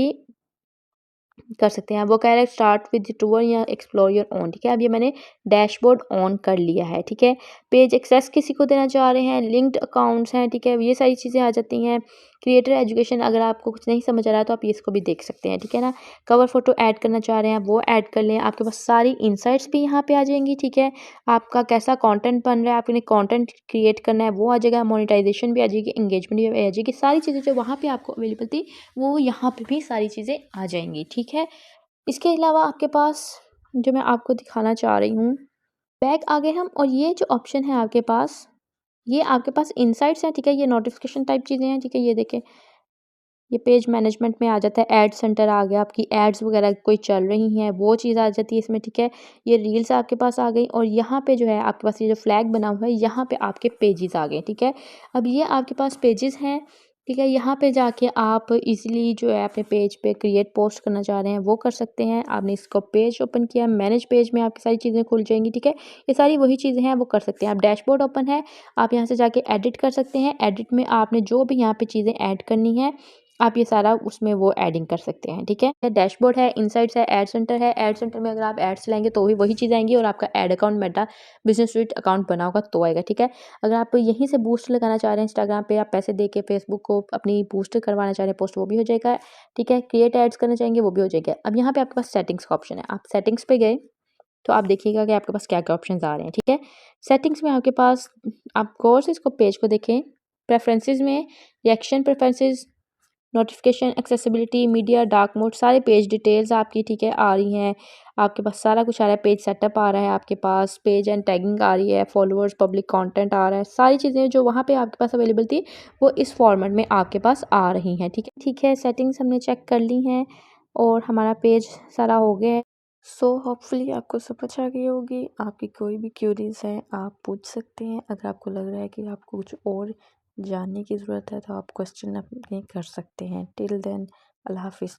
कर सकते हैं। वो कह रहा है स्टार्ट विद टूर या एक्सप्लोर योर ओन, ठीक है। अब ये मैंने डैशबोर्ड ऑन कर लिया है, ठीक है। पेज एक्सेस किसी को देना चाह रहे हैं, लिंक्ड अकाउंट्स हैं, ठीक है। ये सारी चीज़ें आ जाती हैं। क्रिएटर एजुकेशन, अगर आपको कुछ नहीं समझ आ रहा है तो आप ये इसको भी देख सकते हैं, ठीक है ना। कवर फोटो ऐड करना चाह रहे हैं वो ऐड कर लें। आपके पास सारी इनसाइट्स भी यहाँ पे आ जाएंगी, ठीक है। आपका कैसा कंटेंट बन रहा है, आपने कंटेंट क्रिएट करना है वो आ जाएगा, मोनेटाइजेशन भी आ जाएगी, एंगेजमेंट भी आ जाएगी। सारी चीज़ें जो वहाँ पे आपको अवेलेबल थी वो यहाँ पे भी सारी चीज़ें आ जाएंगी, ठीक है। इसके अलावा आपके पास जो मैं आपको दिखाना चाह रही हूँ, बैक आ गए हम और ये जो ऑप्शन है आपके पास, ये आपके पास इनसाइट्स हैं, ठीक है। ये नोटिफिकेशन टाइप चीज़ें हैं, ठीक है। ये देखें, ये पेज मैनेजमेंट में आ जाता है। एड सेंटर आ गया, आपकी एड्स वगैरह कोई चल रही हैं वो चीज़ आ जाती है इसमें, ठीक है। ये रील्स आपके पास आ गई और यहाँ पे जो है आपके पास ये जो फ्लैग बना हुआ है यहाँ पे आपके पेजेस आ गए, ठीक है। अब ये आपके पास पेजेस हैं, ठीक है। यहाँ पे जाके आप इजीली जो है अपने पेज पे क्रिएट पोस्ट करना चाह रहे हैं वो कर सकते हैं। आपने इसको पेज ओपन किया, मैनेज पेज में आपकी सारी चीज़ें खुल जाएंगी, ठीक है। ये सारी वही चीज़ें हैं वो कर सकते हैं। आप डैशबोर्ड ओपन है, आप यहाँ से जाके एडिट कर सकते हैं। एडिट में आपने जो भी यहाँ पे चीज़ें ऐड करनी है आप ये सारा उसमें वो एडिंग कर सकते हैं, ठीक है। डैशबोर्ड है, इनसाइट्स है, एड सेंटर है। एड सेंटर में अगर आप एड्स चलाएंगे तो भी वही चीज़ आएंगी और आपका ad account Meta business sweet account बना होगा तो आएगा, ठीक है। अगर आप यहीं से बूस्ट लगाना चाह रहे हैं इंस्टाग्राम पे, आप पैसे दे के फेसबुक को अपनी बूस्ट करवाना चाह रहे हैं पोस्ट, वो भी हो जाएगा, ठीक है। क्रिएट एड्स करना चाहेंगे वो भी हो जाएगा। अब यहाँ पे आपके पास सेटिंग्स का ऑप्शन है, आप सेटिंग्स पे गए तो आप देखिएगा कि आपके पास क्या क्या ऑप्शन आ रहे हैं, ठीक है। सेटिंग्स में आपके पास, आप गौर से इसको पेज को देखें। प्रेफरेंसेस में reaction preferences, notification, accessibility, media, dark mode, सारे पेज डिटेल्स आपकी, ठीक है, आ रही हैं। आपके पास सारा कुछ आ रहा है। पेज सेटअप आ रहा है, आपके पास पेज एंड टैगिंग आ रही है, फॉलोअर्स, पब्लिक कंटेंट आ रहा है। सारी चीज़ें जो वहाँ पे आपके पास अवेलेबल थी वो इस फॉर्मेट में आपके पास आ रही हैं। ठीक है, सेटिंग्स हमने चेक कर ली हैं और हमारा पेज सारा हो गया है। सो होपफुली आपको समझ आ गई होगी। आपकी कोई भी क्यूरीज है आप पूछ सकते हैं। अगर आपको लग रहा है कि आपको कुछ और जानने की ज़रूरत है तो आप क्वेश्चन अपने कर सकते हैं। टिल देन, अल्लाह हाफिज़।